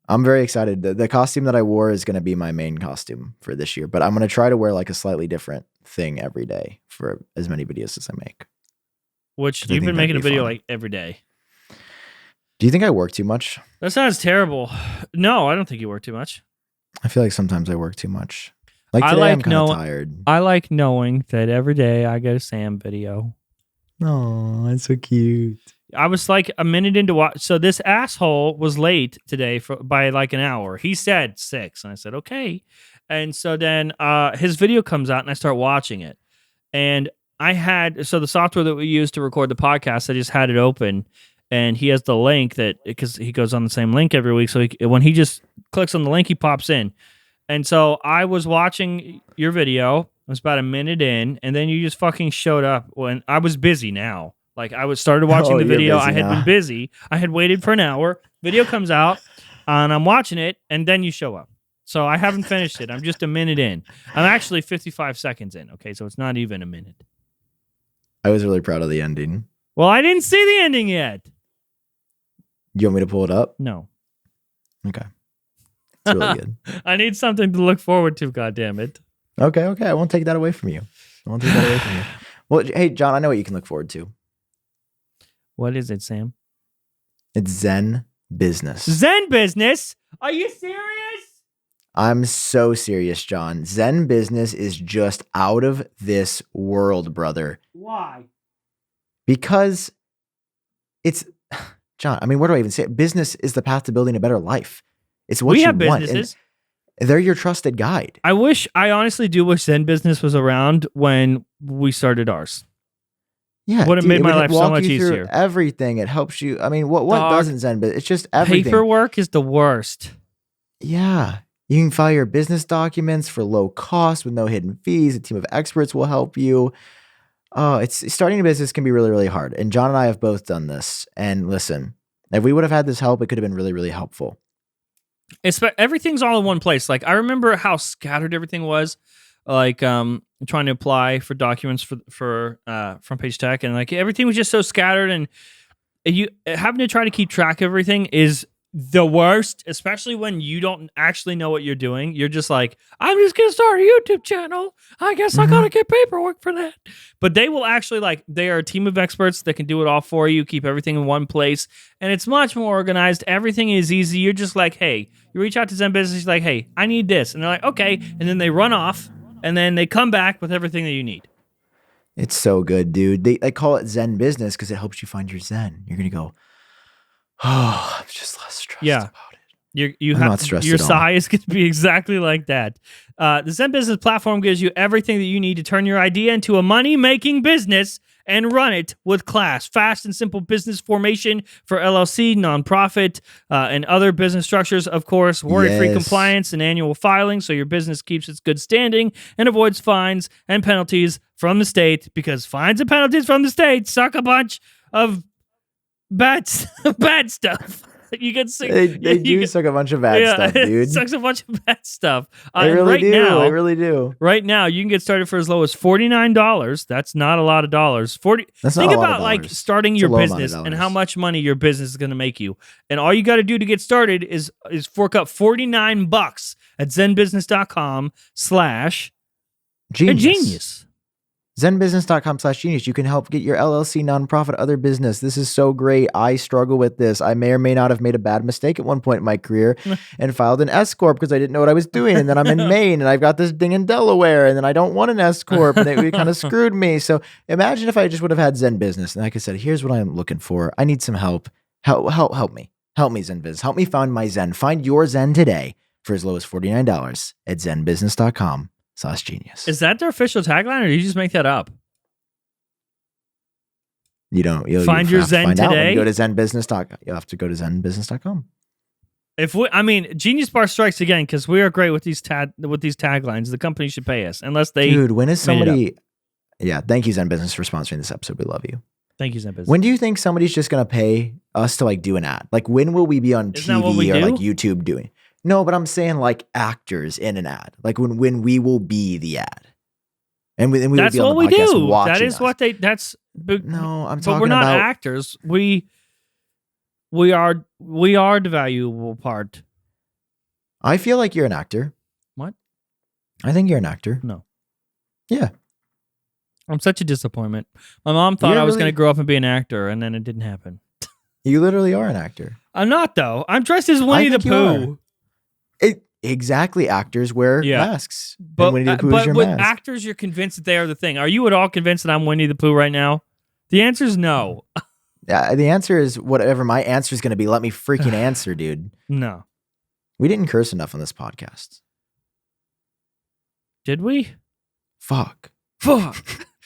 I'm very excited. The costume that I wore is going to be my main costume for this year, but I'm going to try to wear like a slightly different thing every day for as many videos as I make. Which you've been making a video like every day. Do you think I work too much? That sounds terrible. No, I don't think you work too much. I feel like sometimes I work too much. Like today, I'm kind of tired. I like knowing that every day I get a Sam video. Oh, that's so cute. I was like a minute into watch. So this asshole was late today by like an hour. He said 6, and I said okay. And so then his video comes out, and I start watching it. And the software that we use to record the podcast, I just had it open. And he has the link because he goes on the same link every week. So when he just clicks on the link, he pops in. And so I was watching your video. I was about a minute in, and then you just fucking showed up when I was busy now. Like I started watching the video. I had been busy. I had waited for an hour. Video comes out, and I'm watching it, and then you show up. So I haven't finished it. I'm just a minute in. I'm actually 55 seconds in. Okay, so it's not even a minute. I was really proud of the ending. Well, I didn't see the ending yet. You want me to pull it up? No. Okay. It's really good. I need something to look forward to, goddammit. Okay. I won't take that away from you. Well, hey, John, I know what you can look forward to. What is it, Sam? It's Zen Business. Zen Business? Are you serious? I'm so serious, John. Zen Business is just out of this world, brother. Why? Because it's, John, I mean, where do I even say it? Business is the path to building a better life. It's what you want. We have businesses. And they're your trusted guide. I honestly do wish Zen Business was around when we started ours. Yeah, would have made my life so much easier. Everything. It helps you. I mean, what doesn't Zen Business? It's just everything. Paperwork is the worst. Yeah. You can file your business documents for low cost with no hidden fees. A team of experts will help you. It's starting a business can be really, really hard. And John and I have both done this. And listen, if we would have had this help, it could have been really, really helpful. Everything's all in one place. Like I remember how scattered everything was. Like trying to apply for documents for Front Page Tech, and like everything was just so scattered, and you having to try to keep track of everything is the worst, especially when you don't actually know what you're doing. You're just like, I'm just gonna start a YouTube channel. I guess I gotta get paperwork for that. But they will actually they are a team of experts that can do it all for you, keep everything in one place, and it's much more organized. Everything is easy. You're just like, hey, you reach out to Zen Business, you're like, hey, I need this, and they're like, okay, and then they run off, and then they come back with everything that you need. It's so good, dude. They call it Zen Business because it helps you find your Zen. You're gonna go, oh, I'm just less stressed about it. I'm not stressed your sigh is going to be exactly like that. The Zen Business platform gives you everything that you need to turn your idea into a money-making business and run it with class. Fast and simple business formation for LLC, nonprofit, and other business structures, of course. Worry-free compliance and annual filing so your business keeps its good standing and avoids fines and penalties from the state, because fines and penalties from the state suck a bunch of bad stuff. You can see they do suck a bunch of bad stuff, dude. It sucks a bunch of bad stuff. They really do. They really do. Right now, you can get started for as low as $49. That's not a lot of dollars. Think about starting your business and how much money your business is going to make you. And all you got to do to get started is fork up $49 at zenbusiness.com/genius. zenbusiness.com/genius. You can help get your LLC, nonprofit, other business. This is so great. I struggle with this. I may or may not have made a bad mistake at one point in my career and filed an S corp because I didn't know what I was doing. And then I'm in Maine and I've got this thing in Delaware, and then I don't want an S corp, and it kind of screwed me. So imagine if I just would have had Zen Business, and like I said, here's what I'm looking for. I need some help. Help me. Help me, Zen Business. Help me find my Zen. Find your Zen today for as low as $49 at zenbusiness.com/genius. Is that their official tagline, or did you just make that up? You don't. You'll find your Zen find today. Out when you go to zenbusiness.com. You'll have to go to zenbusiness.com. Genius Bar strikes again, because we are great with these taglines. The company should pay us, unless they. Dude, when is somebody? Yeah, thank you, Zen Business, for sponsoring this episode. We love you. Thank you, Zen Business. When do you think somebody's just gonna pay us to do an ad? Like, when will we be on TV or YouTube doing? No, but I'm saying actors in an ad. Like when we will be the ad, and we will that's be on what the podcast we do. Watching that is us. what they. That's no. I'm talking about. But we're not actors. We are the valuable part. I feel like you're an actor. What? I think you're an actor. No. Yeah. I'm such a disappointment. My mom thought I was going to grow up and be an actor, and then it didn't happen. You literally are an actor. I'm not, though. I'm dressed as Winnie the Pooh. Exactly. Actors wear masks. But with actors, you're convinced that they are the thing. Are you at all convinced that I'm Winnie the Pooh right now? The answer is no. Yeah, the answer is whatever my answer is going to be. Let me freaking answer, dude. No. We didn't curse enough on this podcast. Did we? Fuck.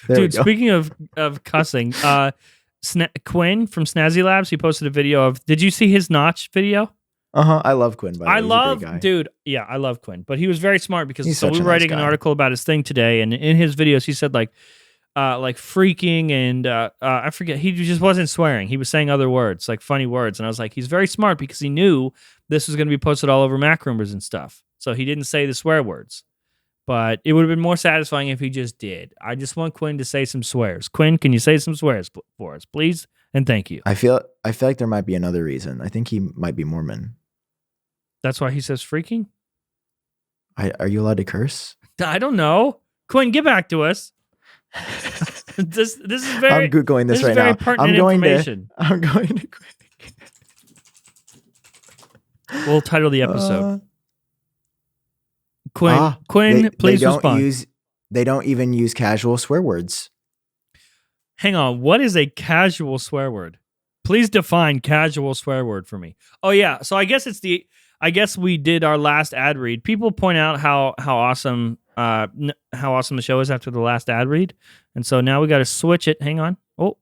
Dude, speaking of cussing, Quinn from Snazzy Labs, he posted a video of, did you see his Notch video? I love Quinn. I love Quinn, but he was very smart because we were writing an article about his thing today, and in his videos he said like freaking and I forget. He just wasn't swearing. He was saying other words, like funny words. And I was like, he's very smart because he knew this was going to be posted all over Mac Rumors and stuff. So he didn't say the swear words. But it would have been more satisfying if he just did. I just want Quinn to say some swears. Quinn, can you say some swears for us, please? And thank you. I feel like there might be another reason. I think he might be Mormon. That's why he says freaking? Are you allowed to curse? I don't know. Quinn, get back to us. This is very. I'm googling this right very now. Pertinent information. I'm going to. We'll title the episode. Quinn, please respond. They don't even use casual swear words. Hang on. What is a casual swear word? Please define casual swear word for me. Oh yeah. So I guess we did our last ad read. People point out how awesome the show is after the last ad read, and so now we got to switch it. Hang on. Oh!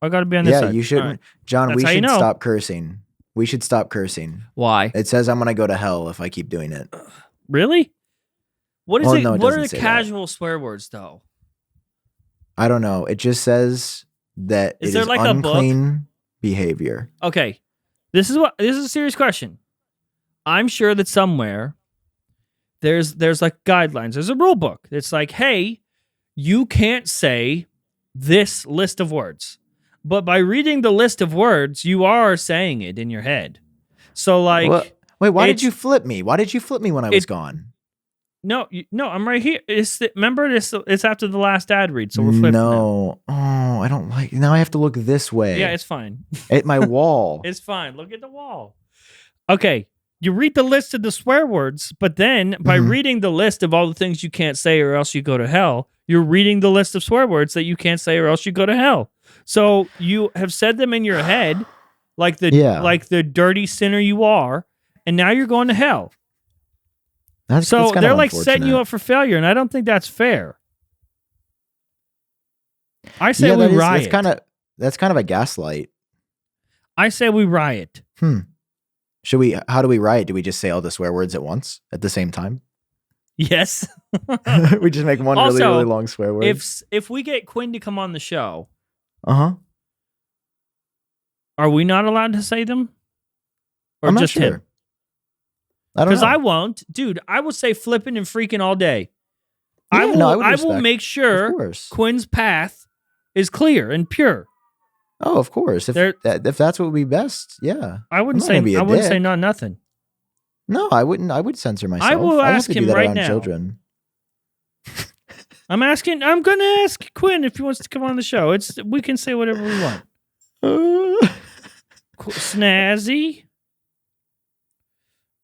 I got to be on this side. Yeah, you shouldn't, right. John. That's we should you know. stop cursing. We should stop cursing. Why? It says I'm gonna go to hell if I keep doing it. Really? What is well, it? No, it what are the say casual swear words though? I don't know. It just says that Is it there is like a book? unclean behavior. Okay. This is a serious question. I'm sure that somewhere there's like guidelines. There's a rule book. It's like, hey, you can't say this list of words. But by reading the list of words, you are saying it in your head. So like wait, why did you flip me? Why did you flip me when I was gone? No, I'm right here. Remember this? It's after the last ad read, so we're flipping. No, I don't like. Now I have to look this way. Yeah, it's fine. At my wall. It's fine. Look at the wall. Okay, you read the list of the swear words, but then by reading the list of all the things you can't say or else you go to hell, you're reading the list of swear words that you can't say or else you go to hell. So you have said them in your head, like the dirty sinner you are, and now you're going to hell. That's they're like setting you up for failure, and I don't think that's fair. I say we riot. That's kind of a gaslight. I say we riot. Should we? How do we riot? Do we just say all the swear words at once at the same time? Yes. We just make one also, really long swear word. If we get Quinn to come on the show, are we not allowed to say them? Or I'm just not sure. him? I don't know. Because I won't. Dude, I will say flipping and freaking all day. Yeah, I will make sure Quinn's path is clear and pure. Oh, of course. If that's what would be best, yeah. I wouldn't say not nothing. No, I wouldn't. I would censor myself. I will ask him right now. Children. I'm going to ask Quinn if he wants to come on the show. We can say whatever we want. Snazzy.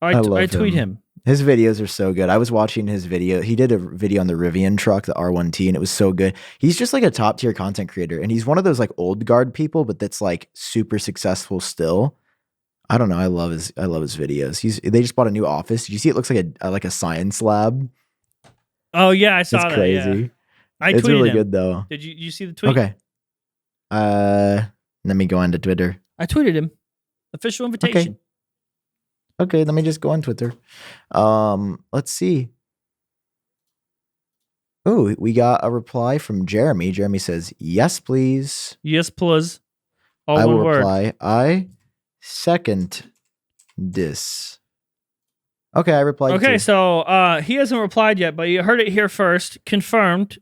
I tweet him. His videos are so good. I was watching his video. He did a video on the Rivian truck, the R1T, and it was so good. He's just like a top tier content creator, and he's one of those like old guard people, but that's like super successful still. I don't know. I love his videos. They just bought a new office. Did you see? It looks like a science lab. Oh yeah, I saw that. It's crazy. Yeah. It's really good though. Did you see the tweet? Okay. Let me go on to Twitter. I tweeted him. Official invitation. Okay, let me just go on Twitter. Let's see. Oh, we got a reply from Jeremy. Jeremy says, "Yes, please." Yes, please. I will reply. I second this. Okay, I replied. Okay, so he hasn't replied yet, but you heard it here first. Confirmed.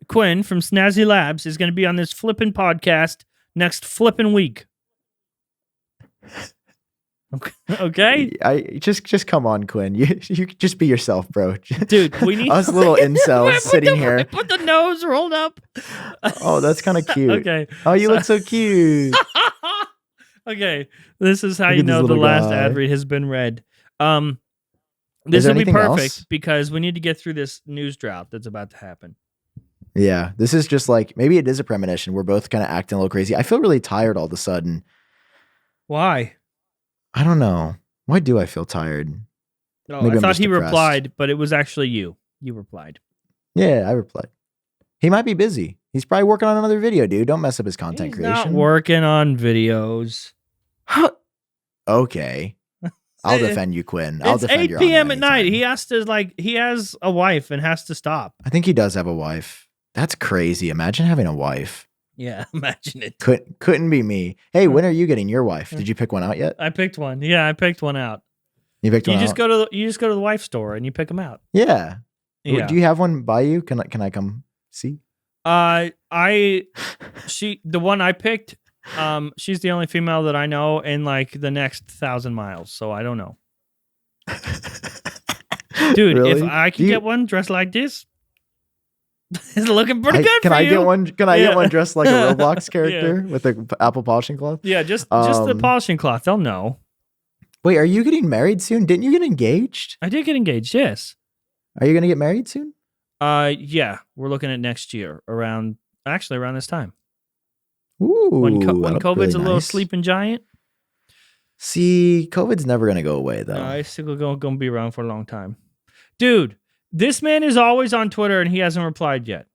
Quinn from Snazzy Labs is going to be on this flippin' podcast next flippin' week. Okay. I just come on, Quinn. You just be yourself, bro. Dude, we need us little incels sitting here. Put the nose rolled up. Oh, that's kind of cute. Okay. Oh, you look so cute. Okay, this is how you know the last ad read has been read. This will be perfect because we need to get through this news drought that's about to happen. Yeah, this is just like maybe it is a premonition. We're both kind of acting a little crazy. I feel really tired all of a sudden. Why? I don't know. Why do I feel tired? Oh, maybe I thought he replied, but it was actually you. You replied. Yeah, I replied. He might be busy. He's probably working on another video, dude. Don't mess up his content creation. Not working on videos. Okay. I'll defend you, Quinn. I'll defend you. It's 8 p.m. at night. He has a wife and has to stop. I think he does have a wife. That's crazy. Imagine having a wife. Yeah, imagine it. Couldn't be me. Hey, when are you getting your wife? Did you pick one out yet? I picked one. Yeah, I picked one out. You picked one You just out? go to the wife store and you pick them out. Yeah. Yeah. Do you have one by you? Can I come see? The one I picked, she's the only female that I know in like the next 1,000 miles, so I don't know. Dude, Really? if I can get one dressed like this, it's looking pretty good Can for I you. get one? Can I get one dressed like a Roblox Yeah. character with the apple polishing cloth? Yeah, just the polishing cloth. They'll know. Wait, are you getting married soon? Didn't you get engaged? I did get engaged, yes. Are you gonna get married soon? Yeah, we're looking at next year around this time. Ooh, When that'll COVID's be really a little nice. sleeping giant. See, COVID's never gonna go away though. It's still gonna be around for a long time. Dude, this man is always on Twitter and he hasn't replied yet.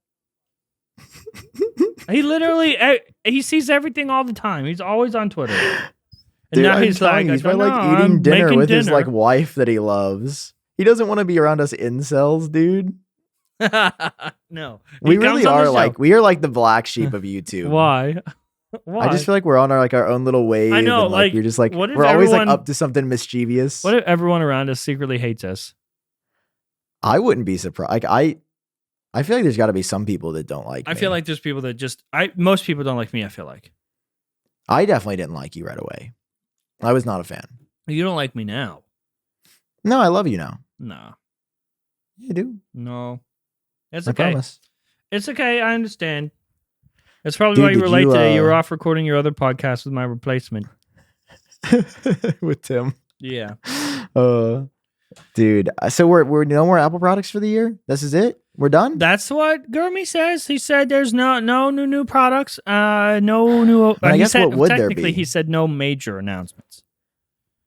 He literally he sees everything all the time. He's always on Twitter. And Dude, now I'm he's like, telling you, he's probably like eating dinner with his like wife that he loves. He doesn't want to be around us incels, dude. No, We he comes really on the are show. like the black sheep of YouTube. Why? Why? I just feel like we're on our own little wave. I know, and, like, we're just like what if we're always like everyone- up to something mischievous. What if everyone around us secretly hates us? I wouldn't be surprised. Like I feel like there's got to be some people that don't like. I me. feel like there's people that just most people don't like me. I feel like I definitely didn't like you right away. I was not a fan. you don't like me now. No, I love you now. No, You do. no, it's I okay. promise. It's okay. I understand. That's probably Dude, why you did were late you, today. You were off recording your other podcast with my replacement. With Tim. Yeah. Dude. So we're no more Apple products for the year. This is it. We're done. That's what Gurmy says. He said there's no new products. No new. I he guess said, what would there technically, be? he said no major announcements.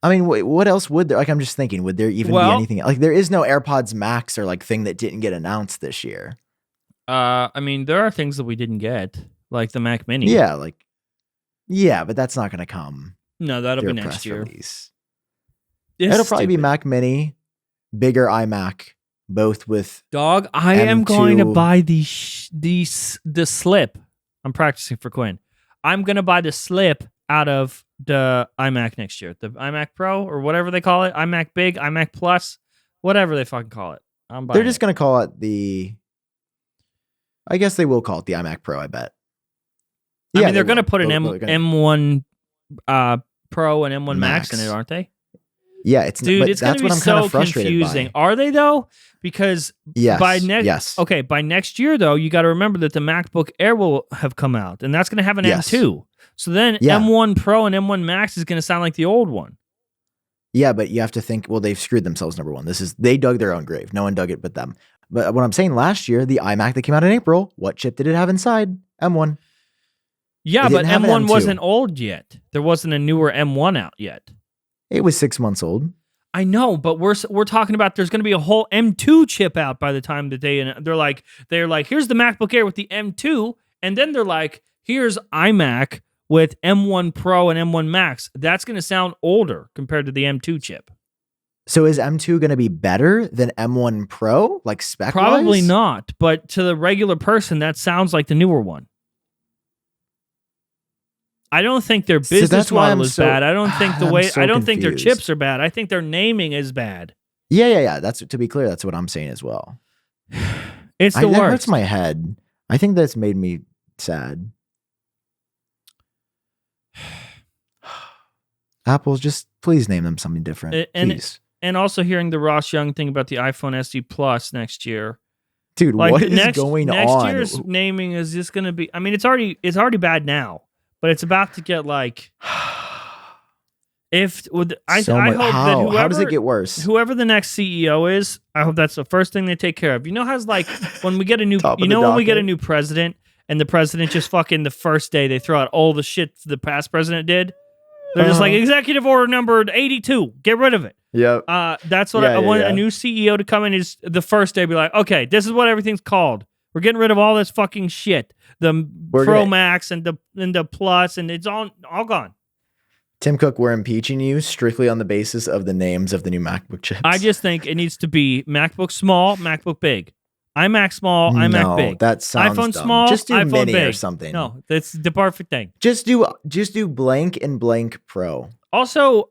I mean, what else would there? Like, I'm just thinking, would there even be anything? Like, there is no AirPods Max or like thing that didn't get announced this year. I mean, there are things that we didn't get, like the Mac Mini. Yeah, but that's not going to come. No, that'll through be a next press year. release. It's It'll probably be stupid. Mac Mini, bigger iMac, both with. Dog, I am going to M2. buy the slip. I'm practicing for Quinn. I'm going to buy the slip out of the iMac next year. The iMac Pro or whatever they call it. iMac Big, iMac Plus, whatever they fucking call it. I'm buying They're just going to call it the. I guess they will call it the iMac Pro. I bet. I mean, they they're going to will. put an They're gonna- M1 Pro and M1 Max in Max. it, aren't they? Yeah, it's Dude, but it's going that's to be what I'm kind so of frustrated confusing. by. Are they though? Because Yes. by next Yes. okay, by next year though, you got to remember that the MacBook Air will have come out, and that's going to have an Yes. M2. So then Yeah. M1 Pro and M1 Max is going to sound like the old one. Yeah, but you have to think. Well, they've screwed themselves. Number one, they dug their own grave. No one dug it but them. But what I'm saying, last year, the iMac that came out in April, what chip did it have inside? M1. Yeah, It but didn't have an M1 M2. wasn't old yet. There wasn't a newer M1 out yet. It was 6 months old. I know, but we're talking about there's going to be a whole M2 chip out by the time that they're like here's the MacBook Air with the M2, and then they're like here's iMac with M1 Pro and M1 Max. That's going to sound older compared to the M2 chip. So is M2 going to be better than M1 Pro, like spec? Probably not, but to the regular person, that sounds like the newer one. I don't think their business that's why model I'm is so- bad. I don't think the I'm way so I don't think their confused. chips are bad. I think their naming is bad. Yeah. That's, to be clear, that's what I'm saying as well. It's the That worst. hurts my head. I think that's made me sad. Apple's just please name them something different, And- please. And also hearing the Ross Young thing about the iPhone SE Plus next year. Dude, Like what the is next, going next on? year's naming is just going to be. I mean, it's already bad now, but it's about to get like. If with I So I much- hope that whoever how does it get worse? whoever the next CEO is, I hope that's the first thing they take care of. You know how's like when we get a new Top of you the know when we get a docket. new president and the president just fucking the first day they throw out all the shit the past president did. They're just like executive order number 82, get rid of it. Yep. That's what Yeah, I want yeah. a new CEO to come in is the first day be like, okay, this is what everything's called. We're getting rid of all this fucking shit. The Pro Max and the Plus and it's all gone. Tim Cook, we're impeaching you strictly on the basis of the names of the new MacBook chips. I just think it needs to be MacBook Small, MacBook Big. iMac small, iMac big. That sounds iPhone dumb. small, Just do iPhone mini big. or something. No, that's the perfect thing. Just do blank and blank Pro. Also,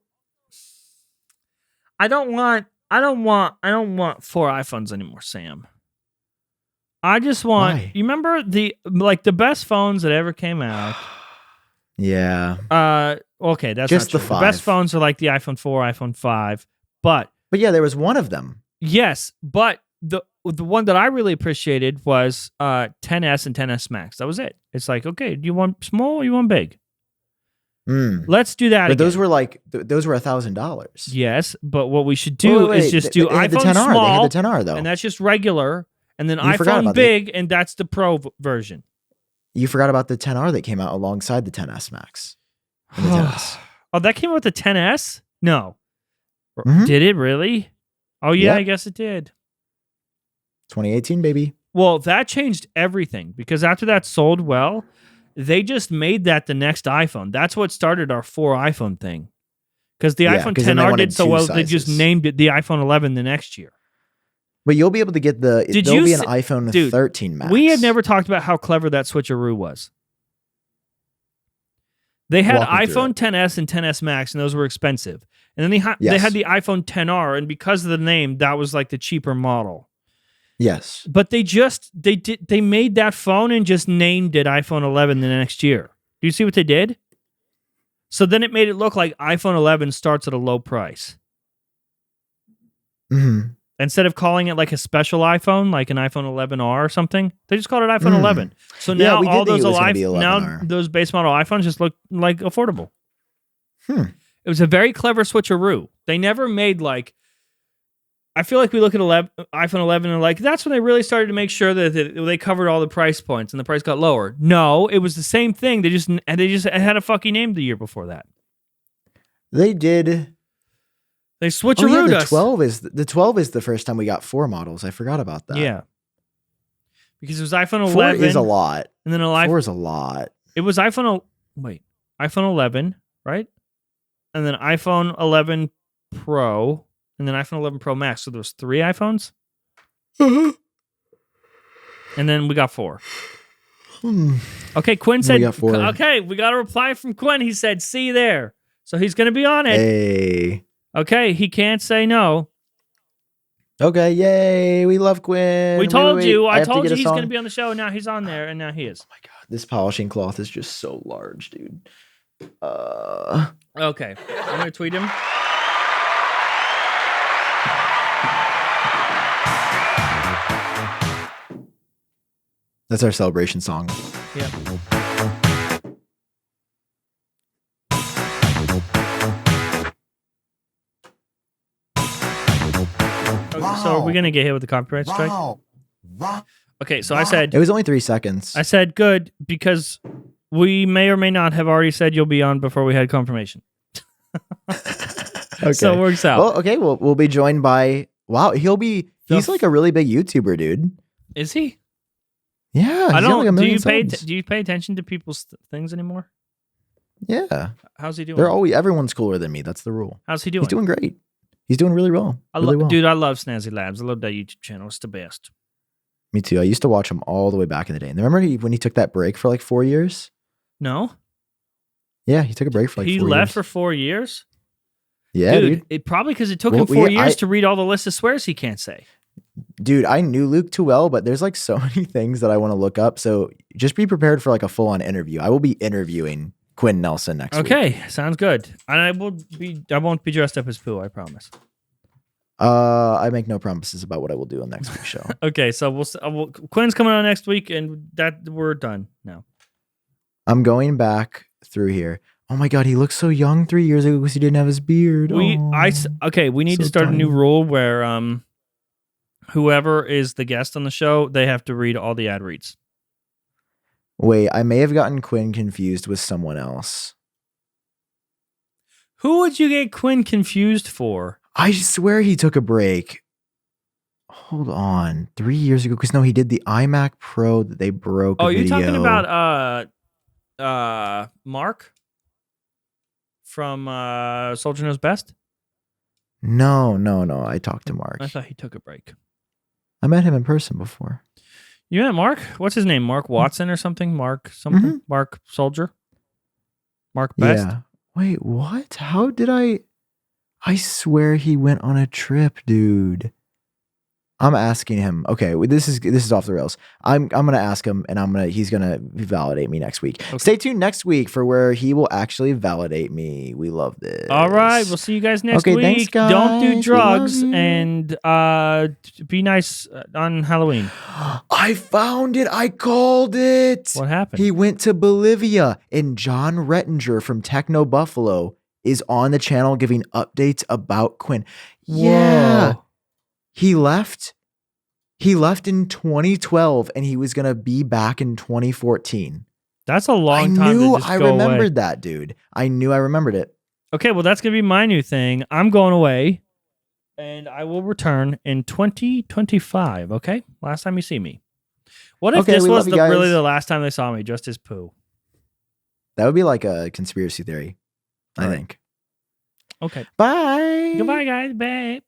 I don't want 4 iPhones anymore, Sam. I just want. Why? You remember the best phones that ever came out? Yeah. Okay, that's just not the true. 5. The best phones are like the iPhone 4, iPhone 5, but yeah, there was one of them. yes, but the one that I really appreciated was 10s and 10s Max. That was it. It's like, okay, do you want small or you want big? Let's do that. But again. those were $1,000. Yes, but what we should do is just do they had iPhone the 10R. small, They had the 10R though, and that's just regular, and then You forgot iPhone about big, and that's the Pro version. You forgot about the 10R that came out alongside the 10s Max. And the 10s. Oh, that came out with the 10s? No. Mhm. Did it really? Oh yeah, Yep. I guess it did. 2018, baby. Well, that changed everything because after that sold well, they just made that the next iPhone. That's what started our 4 iPhone thing. Because the iPhone 'cause then they XR wanted did so 2 well, they just sizes. named it the iPhone 11 the next year. But you'll be able to get there'll be an iPhone Dude, 13 Max. We had never talked about how clever that switcheroo was. They had Walk me through iPhone it. 10s and 10s Max, and those were expensive. And then they Yes. had the iPhone 10R, and because of the name, that was like the cheaper model. Yes. But they made that phone and just named it iPhone 11 the next year. Do you see what they did? So then it made it look like iPhone 11 starts at a low price. Mm-hmm. Instead of calling it like a special iPhone, like an iPhone 11R or something, they just called it iPhone 11. So now we did all think those it was gonna be now 11R. those base model iPhones just look like affordable. It was a very clever switcheroo. They never made like. I feel like we look at iPhone 11 and like that's when they really started to make sure that they covered all the price points and the price got lower. No, it was the same thing. They just had a fucking name the year before that. They did. They switcherooed us. The 12 is the first time we got 4 models. I forgot about that. Yeah, because it was iPhone 11. 4 is a lot. And then 4 is a lot. It was iPhone 11, right? And then iPhone 11 Pro, and then iPhone 11 Pro Max. So there was 3 iPhones. And then we got 4. Okay, Quinn said. We got 4. Okay, we got a reply from Quinn. He said, "See you there." So he's going to be on it. Hey. Okay, he can't say no. Okay, yay. We love Quinn. We told you. I have to told get you a he's song. going to be on the show, and now he's on there, and now he is. Oh my god, this polishing cloth is just so large, dude. Okay, I'm going to tweet him. That's our celebration song. Yep. Okay, so are we going to get hit with the copyright strike? Wow. Okay, so I said It was only 3 seconds. I said good because we may or may not have already said you'll be on before we had confirmation. Okay. So it works out. Well, okay, we'll be joined by he's like a really big YouTuber, dude. Is he? Yeah, I he's got don't. like a Do million you pay? subs. Do you pay attention to people's things anymore? Yeah. How's he doing? Everyone's cooler than me. That's the rule. How's he doing? He's doing great. He's doing really well. Really well. Dude, I love Snazzy Labs. I love that YouTube channel. It's the best. Me too. I used to watch him all the way back in the day. And remember when he took that break for like 4 years? No, Yeah, he took a break for like 4 years. he left for 4 years. Yeah, dude. It probably because it took him 4 years to read all the list of swears he can't say. Dude, I knew Luke too well, but there's like so many things that I want to look up. So just be prepared for like a full on interview. I will be interviewing Quinn Nelson next week. Okay, sounds good. And I won't be dressed up as Pooh, I promise. I make no promises about what I will do on next week's show. Okay, so Quinn's coming on next week, and that we're done now. I'm going back through here. Oh my god, he looked so young 3 years ago because he didn't have his beard. We need so to start a new tiny. rule where whoever is the guest on the show, they have to read all the ad reads. Wait, I may have gotten Quinn confused with someone else. Who would you get Quinn confused for? I swear he took a break. Hold on. 3 years ago. Because no, he did the iMac Pro that they broke. Oh, a you're talking video. about Mark from Soldier Knows Best? No. I talked to Mark. I thought he took a break. I met him in person before. You met Mark? What's his name? Mark Watson or something? Mark something? Mm-hmm. Mark Soldier? Mark Best? Yeah. Wait, what? How did I swear he went on a trip, dude. I'm asking him. Okay, this is off the rails. I'm gonna ask him, and he's gonna validate me next week. Okay. Stay tuned next week for where he will actually validate me. We love this. All right, we'll see you guys next week. Thanks, guys. Don't do drugs and be nice on Halloween. I found it. I called it. What happened? He went to Bolivia, and John Rettinger from Techno Buffalo is on the channel giving updates about Quinn. Whoa. Yeah. He left in 2012 and he was going to be back in 2014. That's a long time to just I go remembered away. that, dude. I knew I remembered it. Okay, well, that's going to be my new thing. I'm going away and I will return in 2025, okay? Last time you see me. What if this was really the last time they saw me, just as poo? That would be like a conspiracy theory, I think. Okay. Bye. Goodbye, guys. Bye.